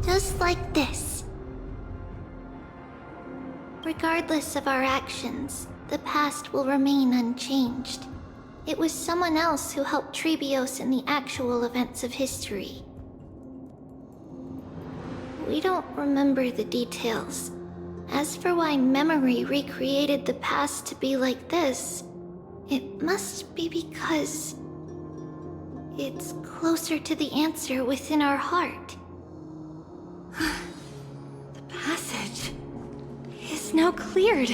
Just like this. Regardless of our actions, the past will remain unchanged. It was someone else who helped Trebios in the actual events of history. We don't remember the details. As for why memory recreated the past to be like this, it must be because it's closer to the answer within our heart. The passage is now cleared.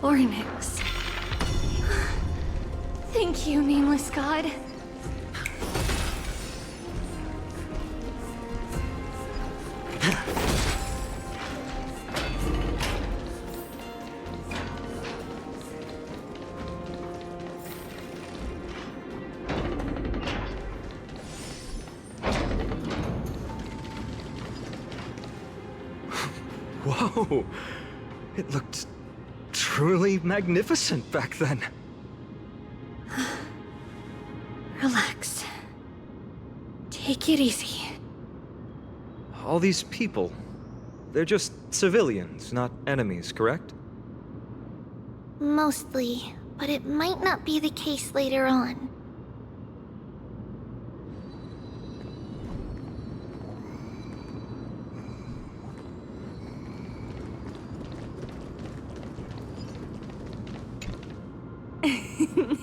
Oronyx. Thank you, nameless god. Whoa! It looked truly magnificent back then. Relax. Take it easy. All these people, they're just civilians, not enemies, correct? Mostly, but it might not be the case later on.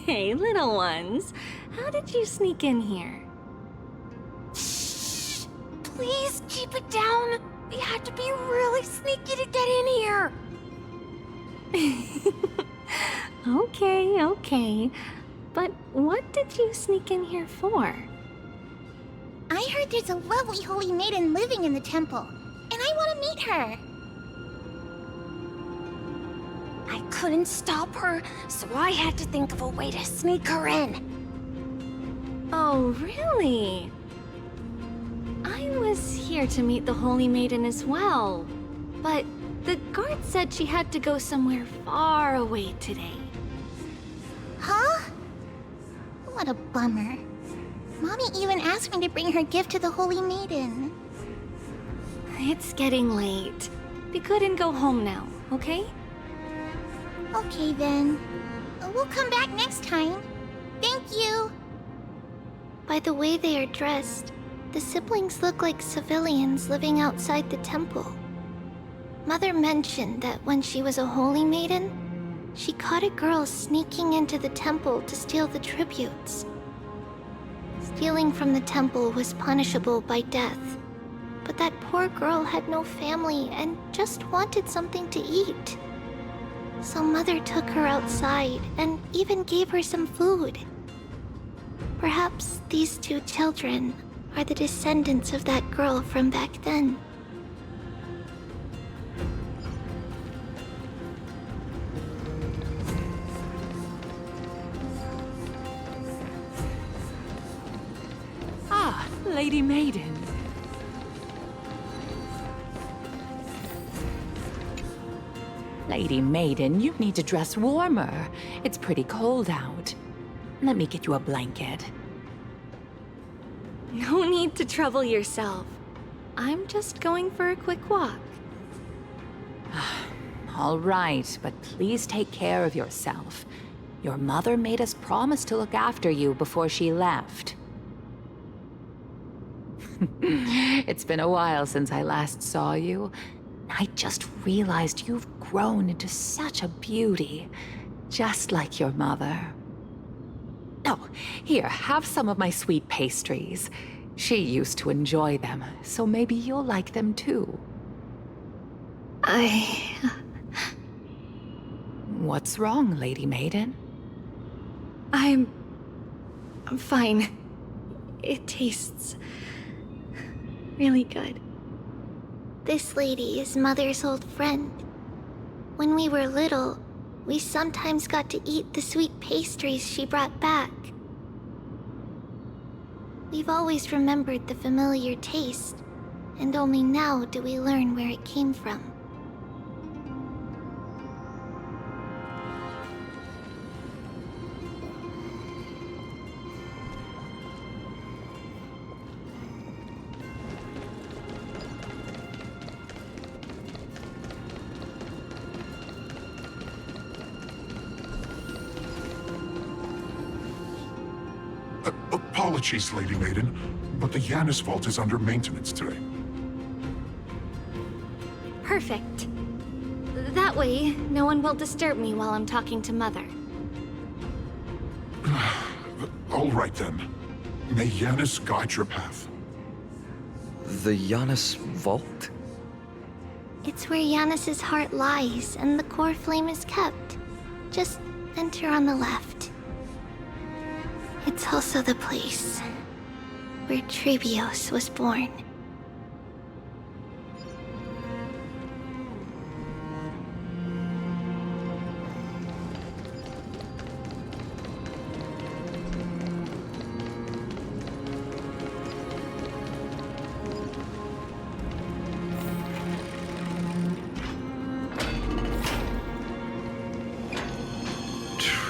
Hey, little ones. How did you sneak in here? Shh! Please keep it down. We had to be really sneaky to get in here. Okay. But what did you sneak in here for? I heard there's a lovely holy maiden living in the temple, and I want to meet her. I couldn't stop her, so I had to think of a way to sneak her in. Oh, really? I was here to meet the Holy Maiden as well, but the guard said she had to go somewhere far away today. Huh? What a bummer. Mommy even asked me to bring her gift to the Holy Maiden. It's getting late. We couldn't go home now, okay? Okay then. We'll come back next time. Thank you. By the way they are dressed, the siblings look like civilians living outside the temple. Mother mentioned that when she was a holy maiden, she caught a girl sneaking into the temple to steal the tributes. Stealing from the temple was punishable by death, but that poor girl had no family and just wanted something to eat. So Mother took her outside and even gave her some food. Perhaps these two children are the descendants of that girl from back then. Ah, Lady Maiden. Lady Maiden, you need to dress warmer. It's pretty cold out. Let me get you a blanket. No need to trouble yourself. I'm just going for a quick walk. All right, but please take care of yourself. Your mother made us promise to look after you before she left. It's been a while since I last saw you. I just realized you've grown into such a beauty, just like your mother. Oh, here, have some of my sweet pastries. She used to enjoy them, so maybe you'll like them too. What's wrong, Lady Maiden? I'm fine. It tastes really good. This lady is Mother's old friend. When we were little, we sometimes got to eat the sweet pastries she brought back. We've always remembered the familiar taste, and only now do we learn where it came from. Apologies, Lady Maiden, but the Yanis vault is under maintenance today. Perfect. That way, no one will disturb me while I'm talking to Mother. All right then. May Janus guide your path. The Janus Vault? It's where Janus's heart lies and the core flame is kept. Just enter on the left. It's also the place where Trebios was born.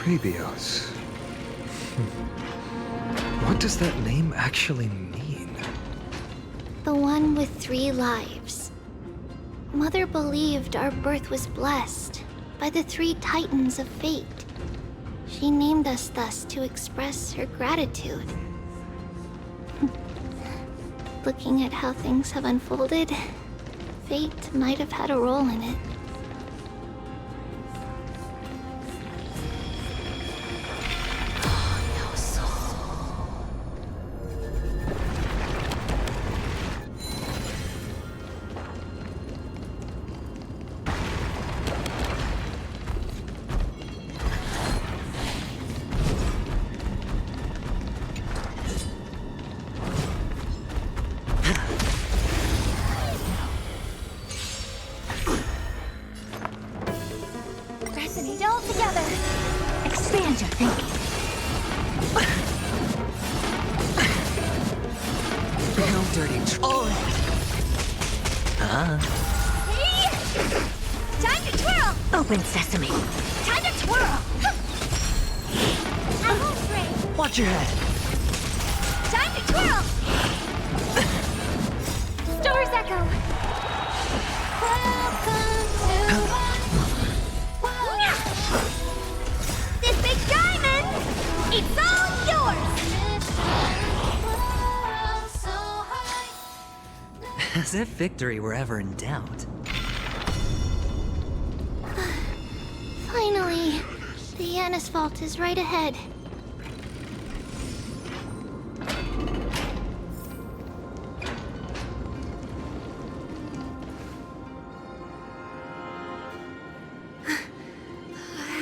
Trebios. What does that name actually mean? The one with 3 lives. Mother believed our birth was blessed by the 3 titans of fate. She named us thus to express her gratitude. Looking at how things have unfolded, fate might have had a role in it. Time to twirl! Open sesame. Time to twirl! Apple spray! Watch your head. Time to twirl! Store's echo! This big diamond! It's all yours! As if victory were ever in doubt. Finally, the Janus Vault is right ahead.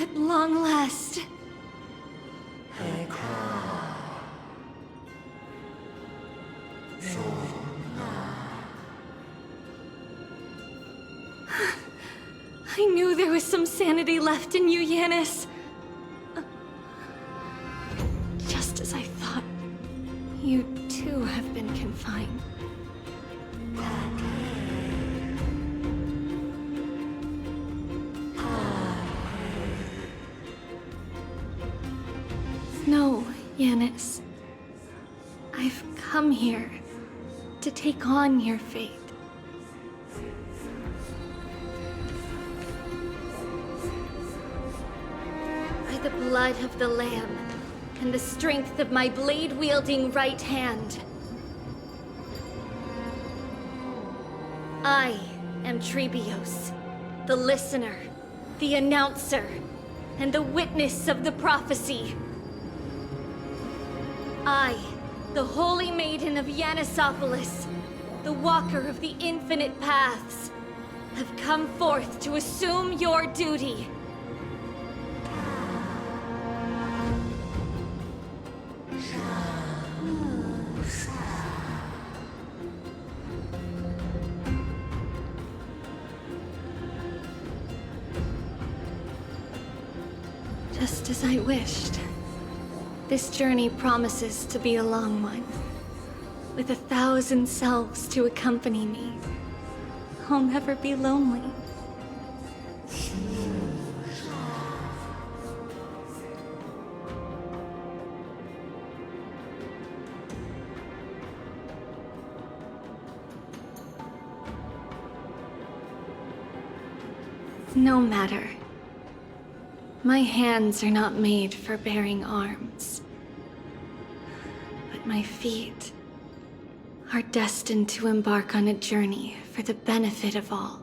At long last. I knew there was some sanity left in you, Janus. Just as I thought, you too have been confined. No, Janus. I've come here to take on your fate. The blood of the Lamb, and the strength of my blade-wielding right hand. I am Trebios, the listener, the announcer, and the witness of the prophecy. I, the holy maiden of Yanisopolis, the walker of the infinite paths, have come forth to assume your duty. Just as I wished. This journey promises to be a long one, with 1,000 selves to accompany me. I'll never be lonely. No matter. My hands are not made for bearing arms. But my feet are destined to embark on a journey for the benefit of all.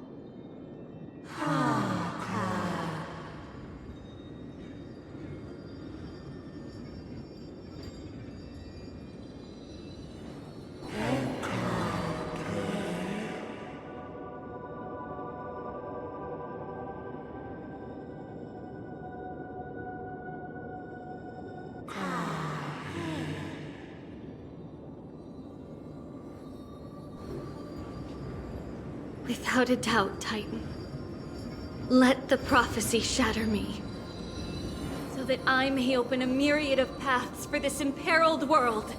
Without a doubt, Titan. Let the prophecy shatter me, so that I may open a myriad of paths for this imperiled world.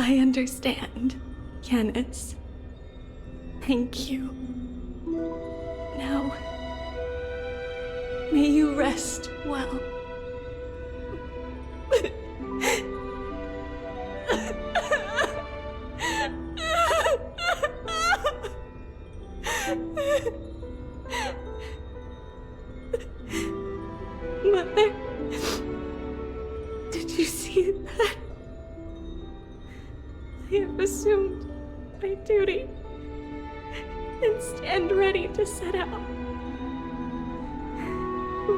I understand, Yanis. Thank you. Now, may you rest well. Mother, did you see that? I have assumed my duty and stand ready to set out.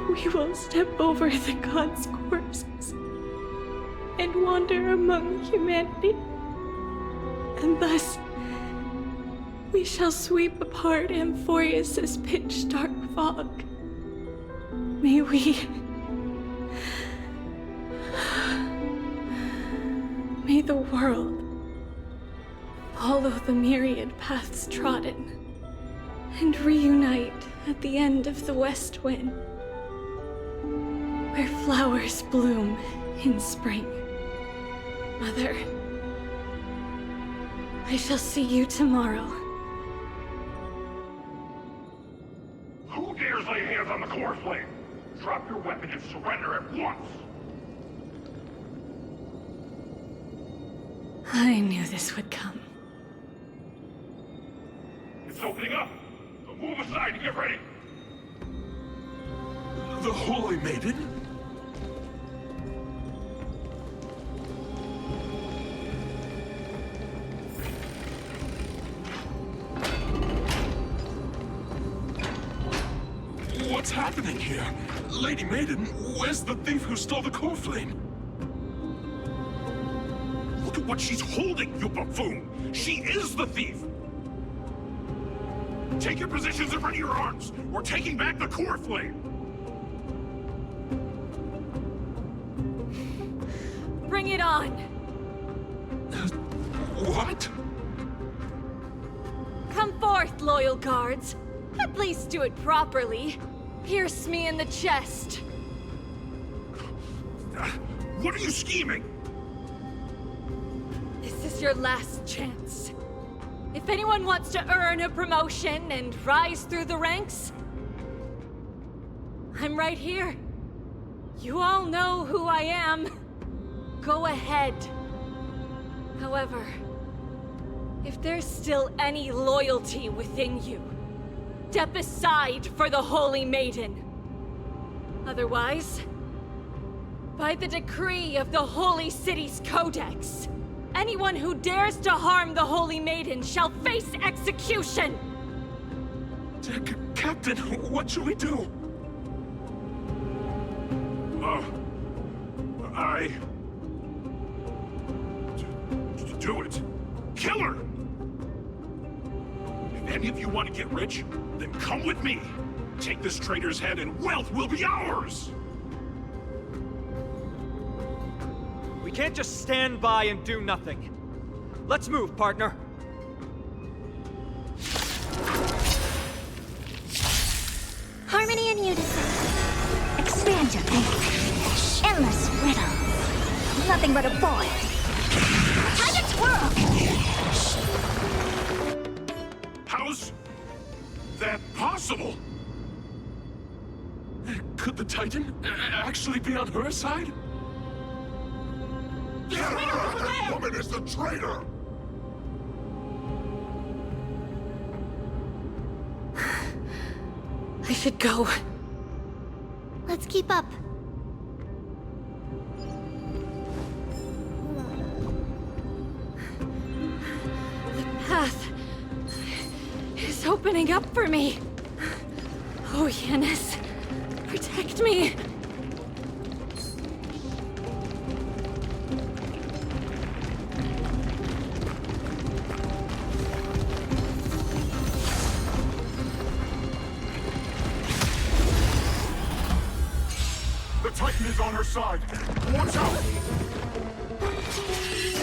We will step over the gods' corpses and wander among humanity, and thus we shall sweep apart Amphorius's pitch-dark fog. May the world follow the myriad paths trodden, and reunite at the end of the west wind, where flowers bloom in spring. Mother, I shall see you tomorrow. Who dares lay hands on the core flame? Drop your weapon and surrender at once! I knew this would come. It's opening up! So move aside and get ready! The Holy Maiden? What's happening here? Lady Maiden, where's the thief who stole the core flame? Look at what she's holding, you buffoon! She is the thief! Take your positions and ready your arms! We're taking back the core flame! Bring it on! What? Come forth, loyal guards. At least do it properly. Pierce me in the chest. What are you scheming? This is your last chance. If anyone wants to earn a promotion and rise through the ranks, I'm right here. You all know who I am. Go ahead. However, if there's still any loyalty within you, step aside for the Holy Maiden. Otherwise, by the decree of the Holy City's Codex, anyone who dares to harm the Holy Maiden shall face execution! Captain, what should we do? Do it! Kill her! If any of you want to get rich, then come with me! Take this traitor's head and wealth will be ours! We can't just stand by and do nothing. Let's move, partner. Harmony and unison. Expand your thinking. Endless riddles. Nothing but a void. Time to twirl! How's that possible? Could the Titan actually be on her side? That woman is the traitor! I should go. Let's keep up. The path is opening up for me. Oh, Yanis, protect me. The Titan is on her side. Watch out!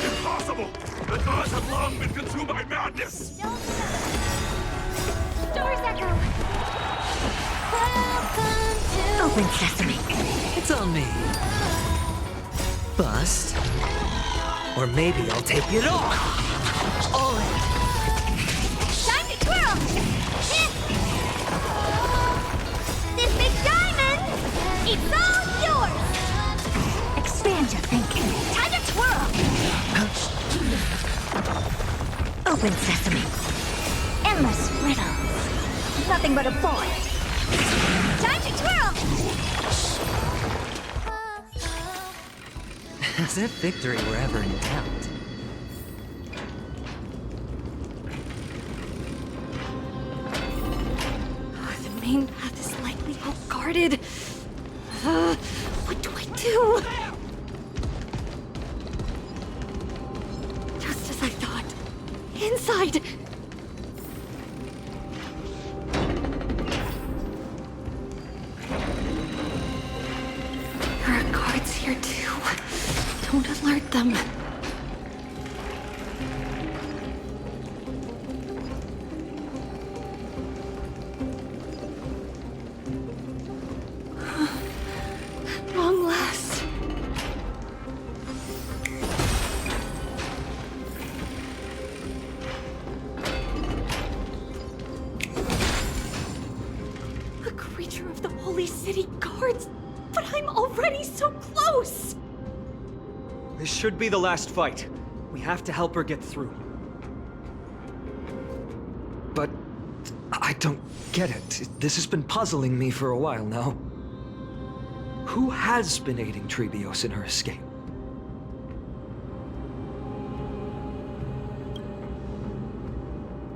Impossible! The gods have long been consumed by madness! Stars echo! Welcome to... Open sesame. It's on me. Bust. Or maybe I'll take it all. All in. Time to twirl! Hit! This big diamond! It's all yours! Expand your thinking. Time to twirl! Open sesame. Endless riddles. Nothing but a void. Time to twirl! As if victory were ever in doubt. The main path is likely all guarded. What do I do? Just as I thought. Inside! There are guards here too. Don't alert them. At long last. A creature of the Holy City guards, but I'm already so close! This should be the last fight. We have to help her get through. But I don't get it. This has been puzzling me for a while now. Who has been aiding Treebios in her escape?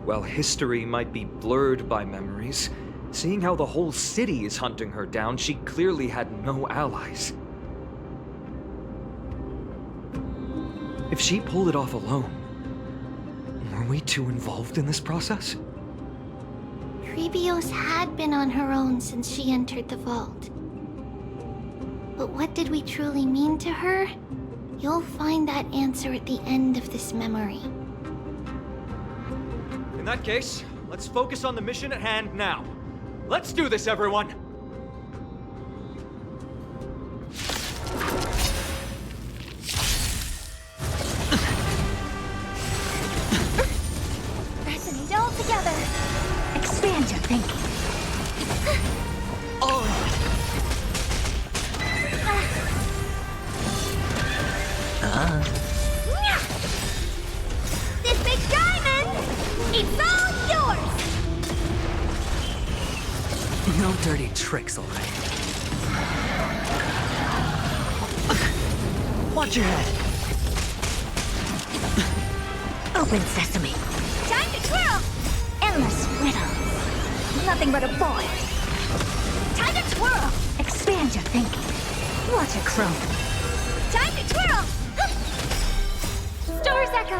While history might be blurred by memories, seeing how the whole city is hunting her down, she clearly had no allies. If she pulled it off alone, were we too involved in this process? Treebios had been on her own since she entered the vault. But what did we truly mean to her? You'll find that answer at the end of this memory. In that case, let's focus on the mission at hand now. Let's do this, everyone! Resonate all together. Expand your thinking. All in. This big diamond! It's all yours! No dirty tricks, all right. Watch your head. Open sesame. Time to twirl! Endless riddles. Nothing but a void. Time to twirl! Expand your thinking. Watch it chrome. Time to twirl! Stars echo.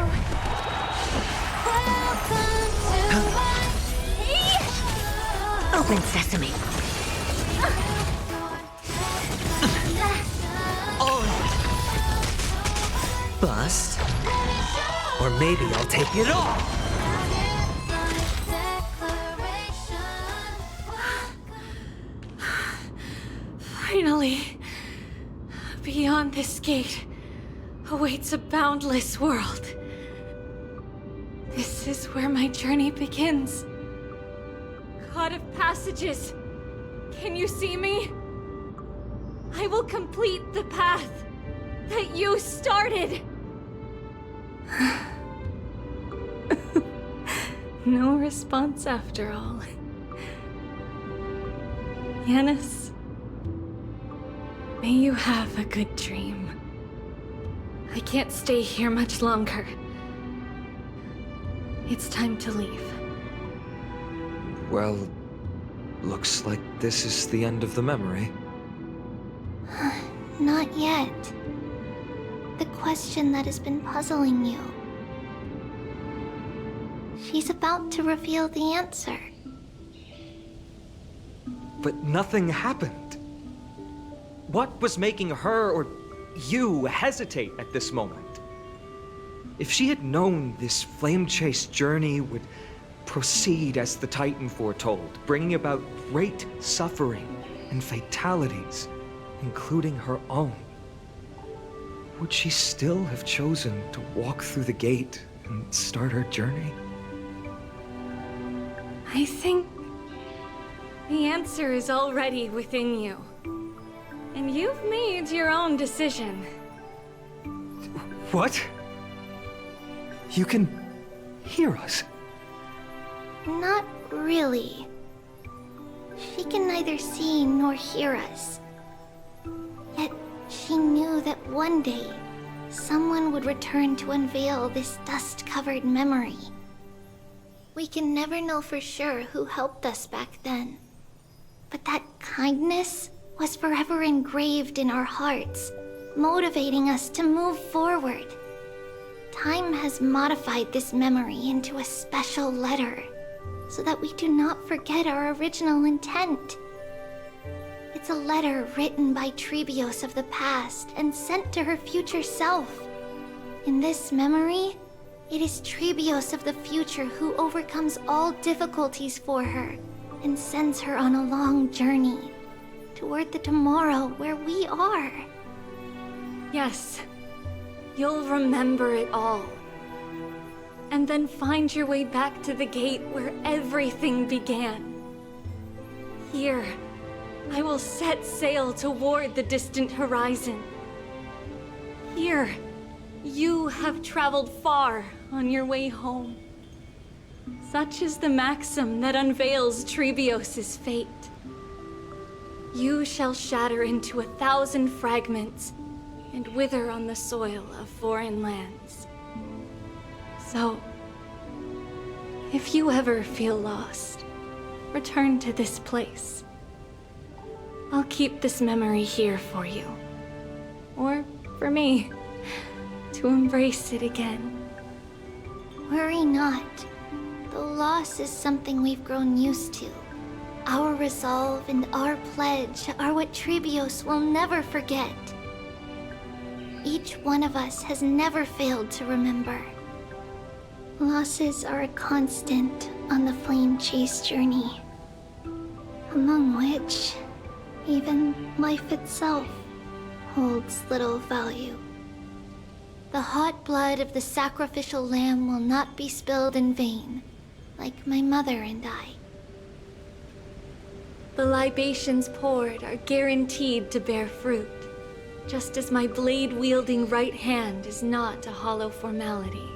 Welcome to my... Open sesame. All in. bust. Or maybe I'll take it all! Finally, beyond this gate awaits a boundless world. This is where my journey begins. God of Passages, can you see me? I will complete the path that you started. No response after all. Yanis, may you have a good dream. I can't stay here much longer. It's time to leave. Well, looks like this is the end of the memory. Not yet. The question that has been puzzling you. She's about to reveal the answer. But nothing happened. What was making her or you hesitate at this moment? If she had known this flame-chased journey would proceed as the Titan foretold, bringing about great suffering and fatalities, including her own, would she still have chosen to walk through the gate and start her journey? I think the answer is already within you. And you've made your own decision. What? You can hear us? Not really. She can neither see nor hear us. Yet she knew that one day, someone would return to unveil this dust-covered memory. We can never know for sure who helped us back then. But that kindness was forever engraved in our hearts, motivating us to move forward. Time has modified this memory into a special letter, so that we do not forget our original intent. It's a letter written by Trebios of the past and sent to her future self. In this memory, it is Trebios of the future who overcomes all difficulties for her and sends her on a long journey toward the tomorrow where we are. Yes, you'll remember it all. And then find your way back to the gate where everything began. Here, I will set sail toward the distant horizon. Here, you have traveled far on your way home. Such is the maxim that unveils Trebios' fate. You shall shatter into 1,000 fragments and wither on the soil of foreign lands. So, if you ever feel lost, return to this place. I'll keep this memory here for you. Or for me, to embrace it again. Worry not. The loss is something we've grown used to. Our resolve and our pledge are what Trebios will never forget. Each one of us has never failed to remember. Losses are a constant on the flame chase journey, among which even life itself holds little value. The hot blood of the sacrificial lamb will not be spilled in vain, like my mother and I. The libations poured are guaranteed to bear fruit, just as my blade-wielding right hand is not a hollow formality.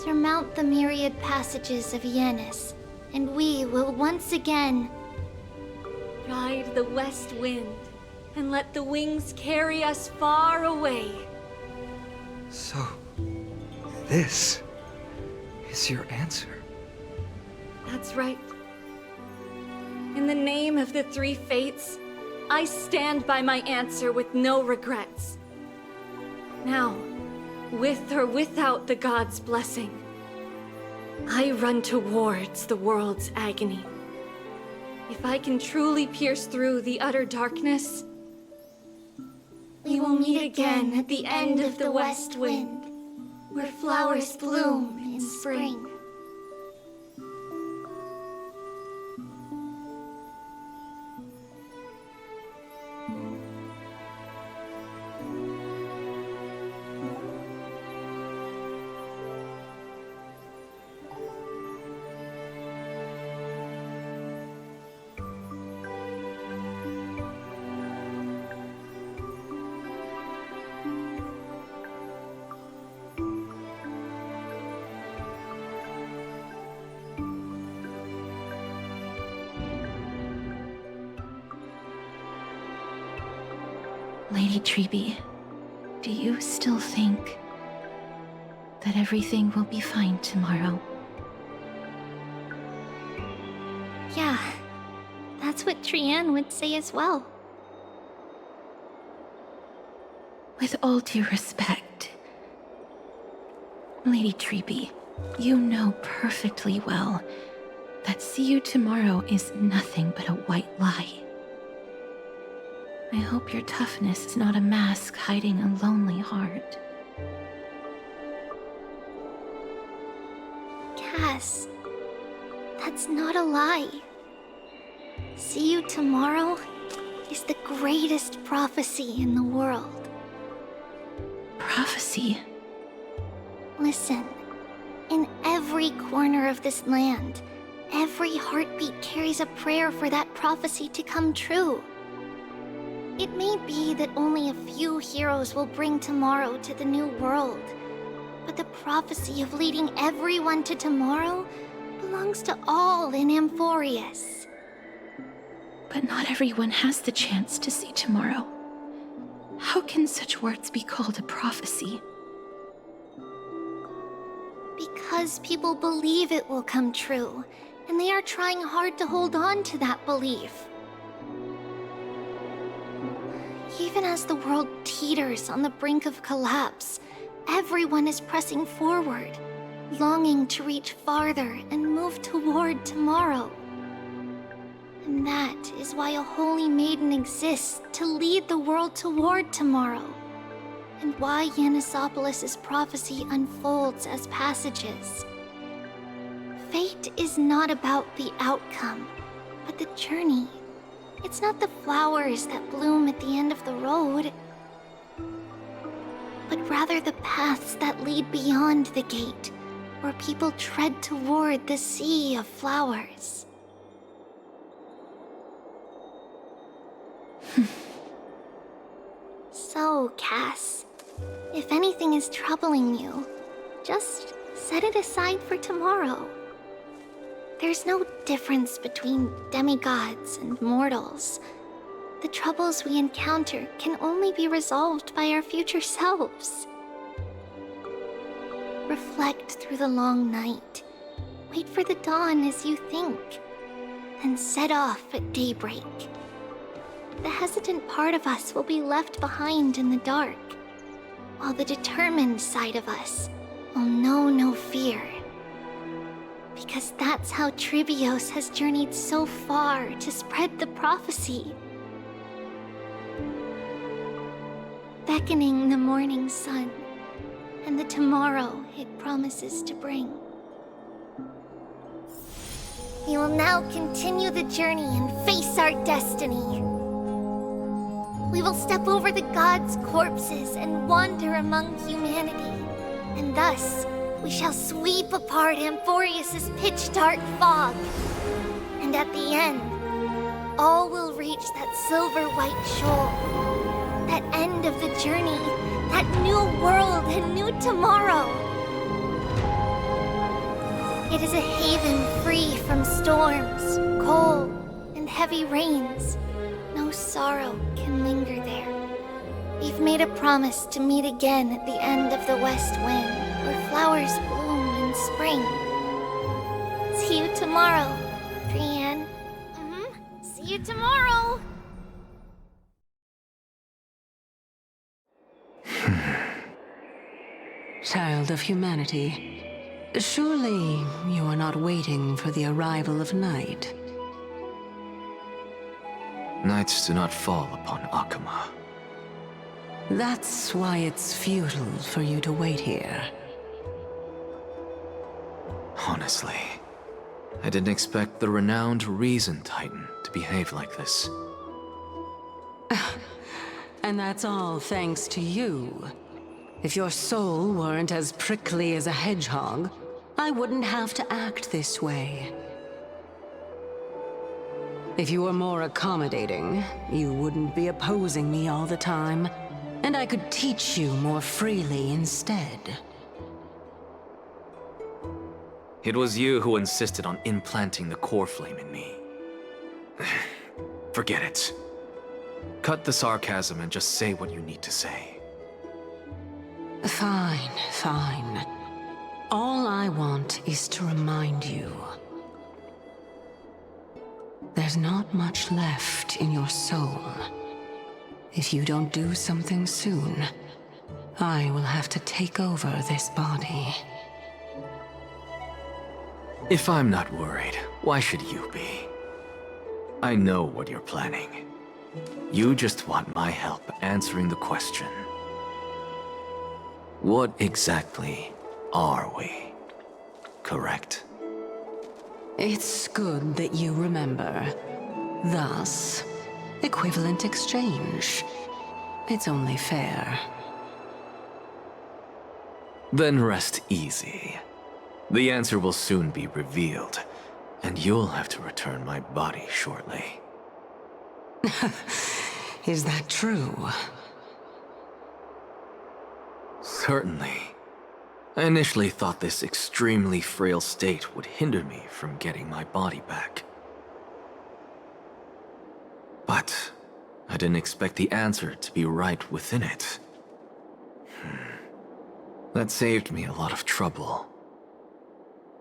Surmount the myriad passages of Yanis, and we will once again ride the west wind and let the wings carry us far away. So, this is your answer? That's right. In the name of the three fates, I stand by my answer with no regrets. Now, with or without the god's blessing, I run towards the world's agony. If I can truly pierce through the utter darkness, we We will meet again at the end of the west wind, where flowers bloom in spring. Lady Treeby, do you still think that everything will be fine tomorrow? Yeah, that's what Trian would say as well. With all due respect, Lady Treeby, you know perfectly well that see you tomorrow is nothing but a white lie. I hope your toughness is not a mask hiding a lonely heart. Cass, that's not a lie. See you tomorrow is the greatest prophecy in the world. Prophecy? Listen, in every corner of this land, every heartbeat carries a prayer for that prophecy to come true. It may be that only a few heroes will bring tomorrow to the new world, but the prophecy of leading everyone to tomorrow belongs to all in Amphorius. But not everyone has the chance to see tomorrow. How can such words be called a prophecy? Because people believe it will come true, and they are trying hard to hold on to that belief. Even as the world teeters on the brink of collapse, everyone is pressing forward, longing to reach farther and move toward tomorrow. And that is why a holy maiden exists to lead the world toward tomorrow, and why Yanisopoulos' prophecy unfolds as passages. Fate is not about the outcome, but the journey. It's not the flowers that bloom at the end of the road, but rather the paths that lead beyond the gate, where people tread toward the sea of flowers. So, Cass, if anything is troubling you, just set it aside for tomorrow. There's no difference between demigods and mortals. The troubles we encounter can only be resolved by our future selves. Reflect through the long night. Wait for the dawn as you think. Then set off at daybreak. The hesitant part of us will be left behind in the dark, while the determined side of us will know no fear. Because that's how Tribios has journeyed so far to spread the prophecy. Beckoning the morning sun, and the tomorrow it promises to bring. We will now continue the journey and face our destiny. We will step over the gods' corpses and wander among humanity, and thus we shall sweep apart Amphorius' pitch-dark fog. And at the end, all will reach that silver-white shoal. That end of the journey, that new world and new tomorrow. It is a haven free from storms, cold, and heavy rains. No sorrow can linger there. We've made a promise to meet again at the end of the west wind, where flowers bloom in spring. See you tomorrow, Trian. See you tomorrow! Child of humanity, surely you are not waiting for the arrival of night. Nights do not fall upon Akama. That's why it's futile for you to wait here. Honestly, I didn't expect the renowned Reason Titan to behave like this. And that's all thanks to you. If your soul weren't as prickly as a hedgehog, I wouldn't have to act this way. If you were more accommodating, you wouldn't be opposing me all the time, and I could teach you more freely instead. It was you who insisted on implanting the core flame in me. Forget it. Cut the sarcasm and just say what you need to say. Fine, fine. All I want is to remind you. There's not much left in your soul. If you don't do something soon, I will have to take over this body. If I'm not worried, why should you be? I know what you're planning. You just want my help answering the question. What exactly are we? Correct? It's good that you remember. Thus, equivalent exchange. It's only fair. Then rest easy. The answer will soon be revealed, and you'll have to return my body shortly. Is that true? Certainly. I initially thought this extremely frail state would hinder me from getting my body back. But I didn't expect the answer to be right within it. That saved me a lot of trouble.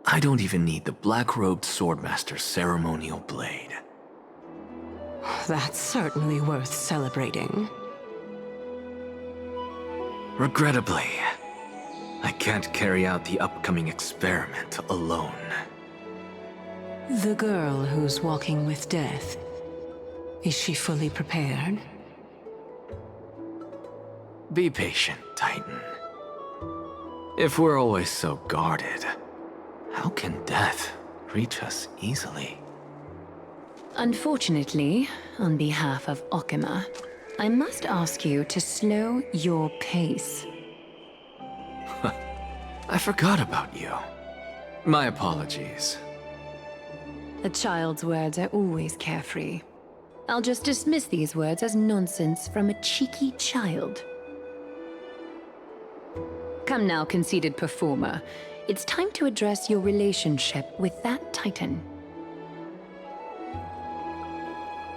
I don't even need the black-robed swordmaster's ceremonial blade. That's certainly worth celebrating. Regrettably, I can't carry out the upcoming experiment alone. The girl who's walking with death, is she fully prepared? Be patient, Titan. If we're always so guarded, how can death reach us easily? Unfortunately, on behalf of Okima, I must ask you to slow your pace. I forgot about you. My apologies. A child's words are always carefree. I'll just dismiss these words as nonsense from a cheeky child. Come now, conceited performer. It's time to address your relationship with that Titan.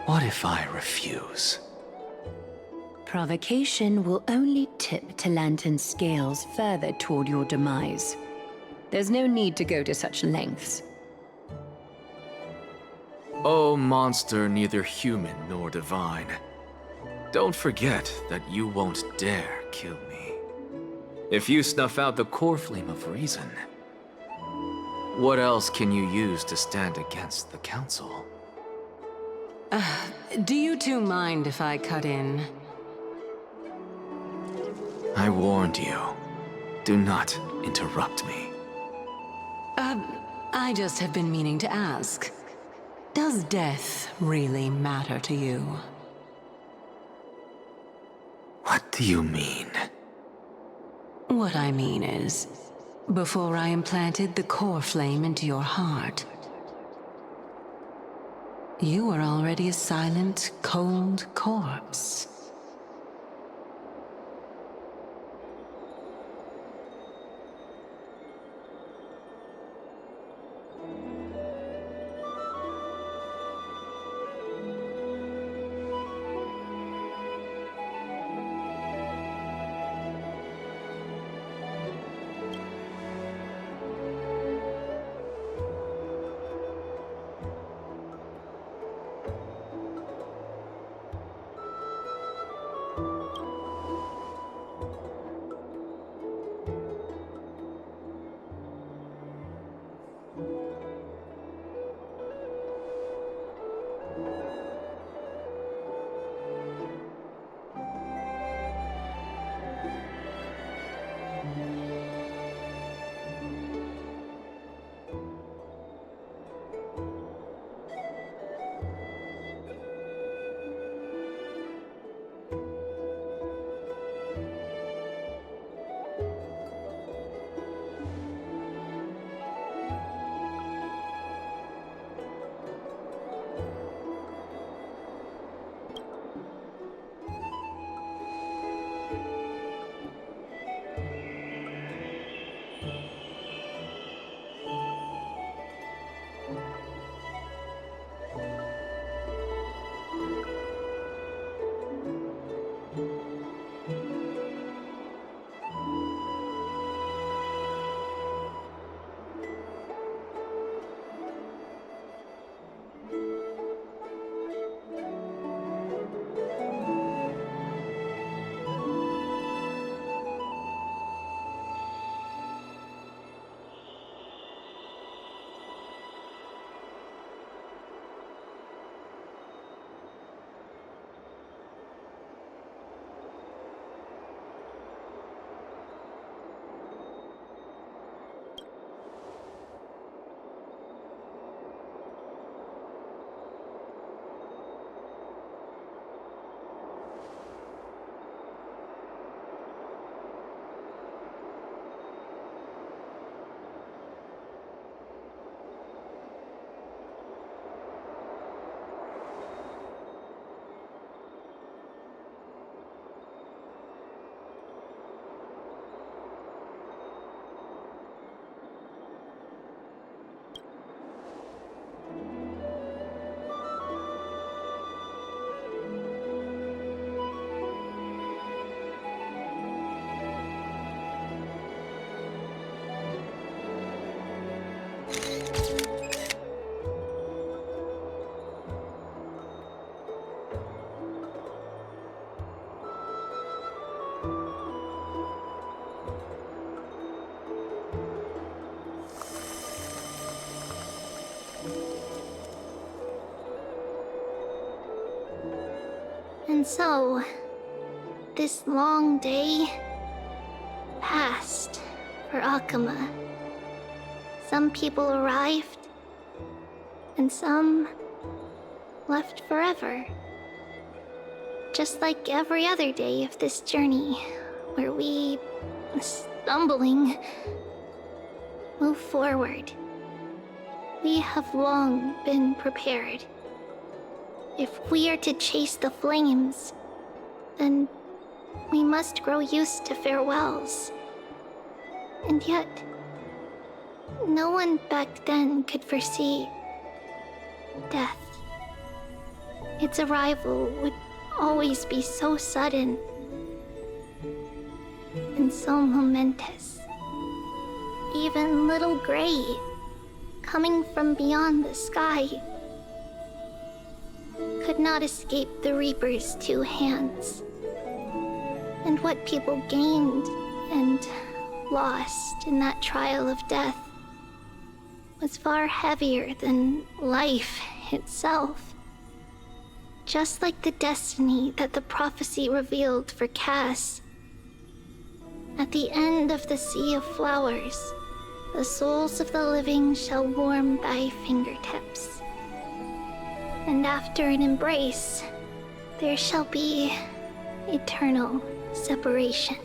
What if I refuse? Provocation will only tip Talantan's scales further toward your demise. There's no need to go to such lengths. Oh, monster neither human nor divine. Don't forget that you won't dare kill me. If you snuff out the core flame of reason, what else can you use to stand against the Council? Do you two mind if I cut in? I warned you. Do not interrupt me. I just have been meaning to ask. Does death really matter to you? What do you mean? What I mean is, before I implanted the core flame into your heart, you were already a silent, cold corpse. And so, this long day passed for Akuma. Some people arrived, and some left forever. Just like every other day of this journey, where we, stumbling, move forward. We have long been prepared. If we are to chase the flames, then we must grow used to farewells. And yet, no one back then could foresee death. Its arrival would always be so sudden and so momentous. Even little Gray, coming from beyond the sky, could not escape the Reaper's two hands. And what people gained and lost in that trial of death was far heavier than life itself. Just like the destiny that the prophecy revealed for Cass. At the end of the Sea of Flowers, the souls of the living shall warm thy fingertips. And after an embrace, there shall be eternal separation.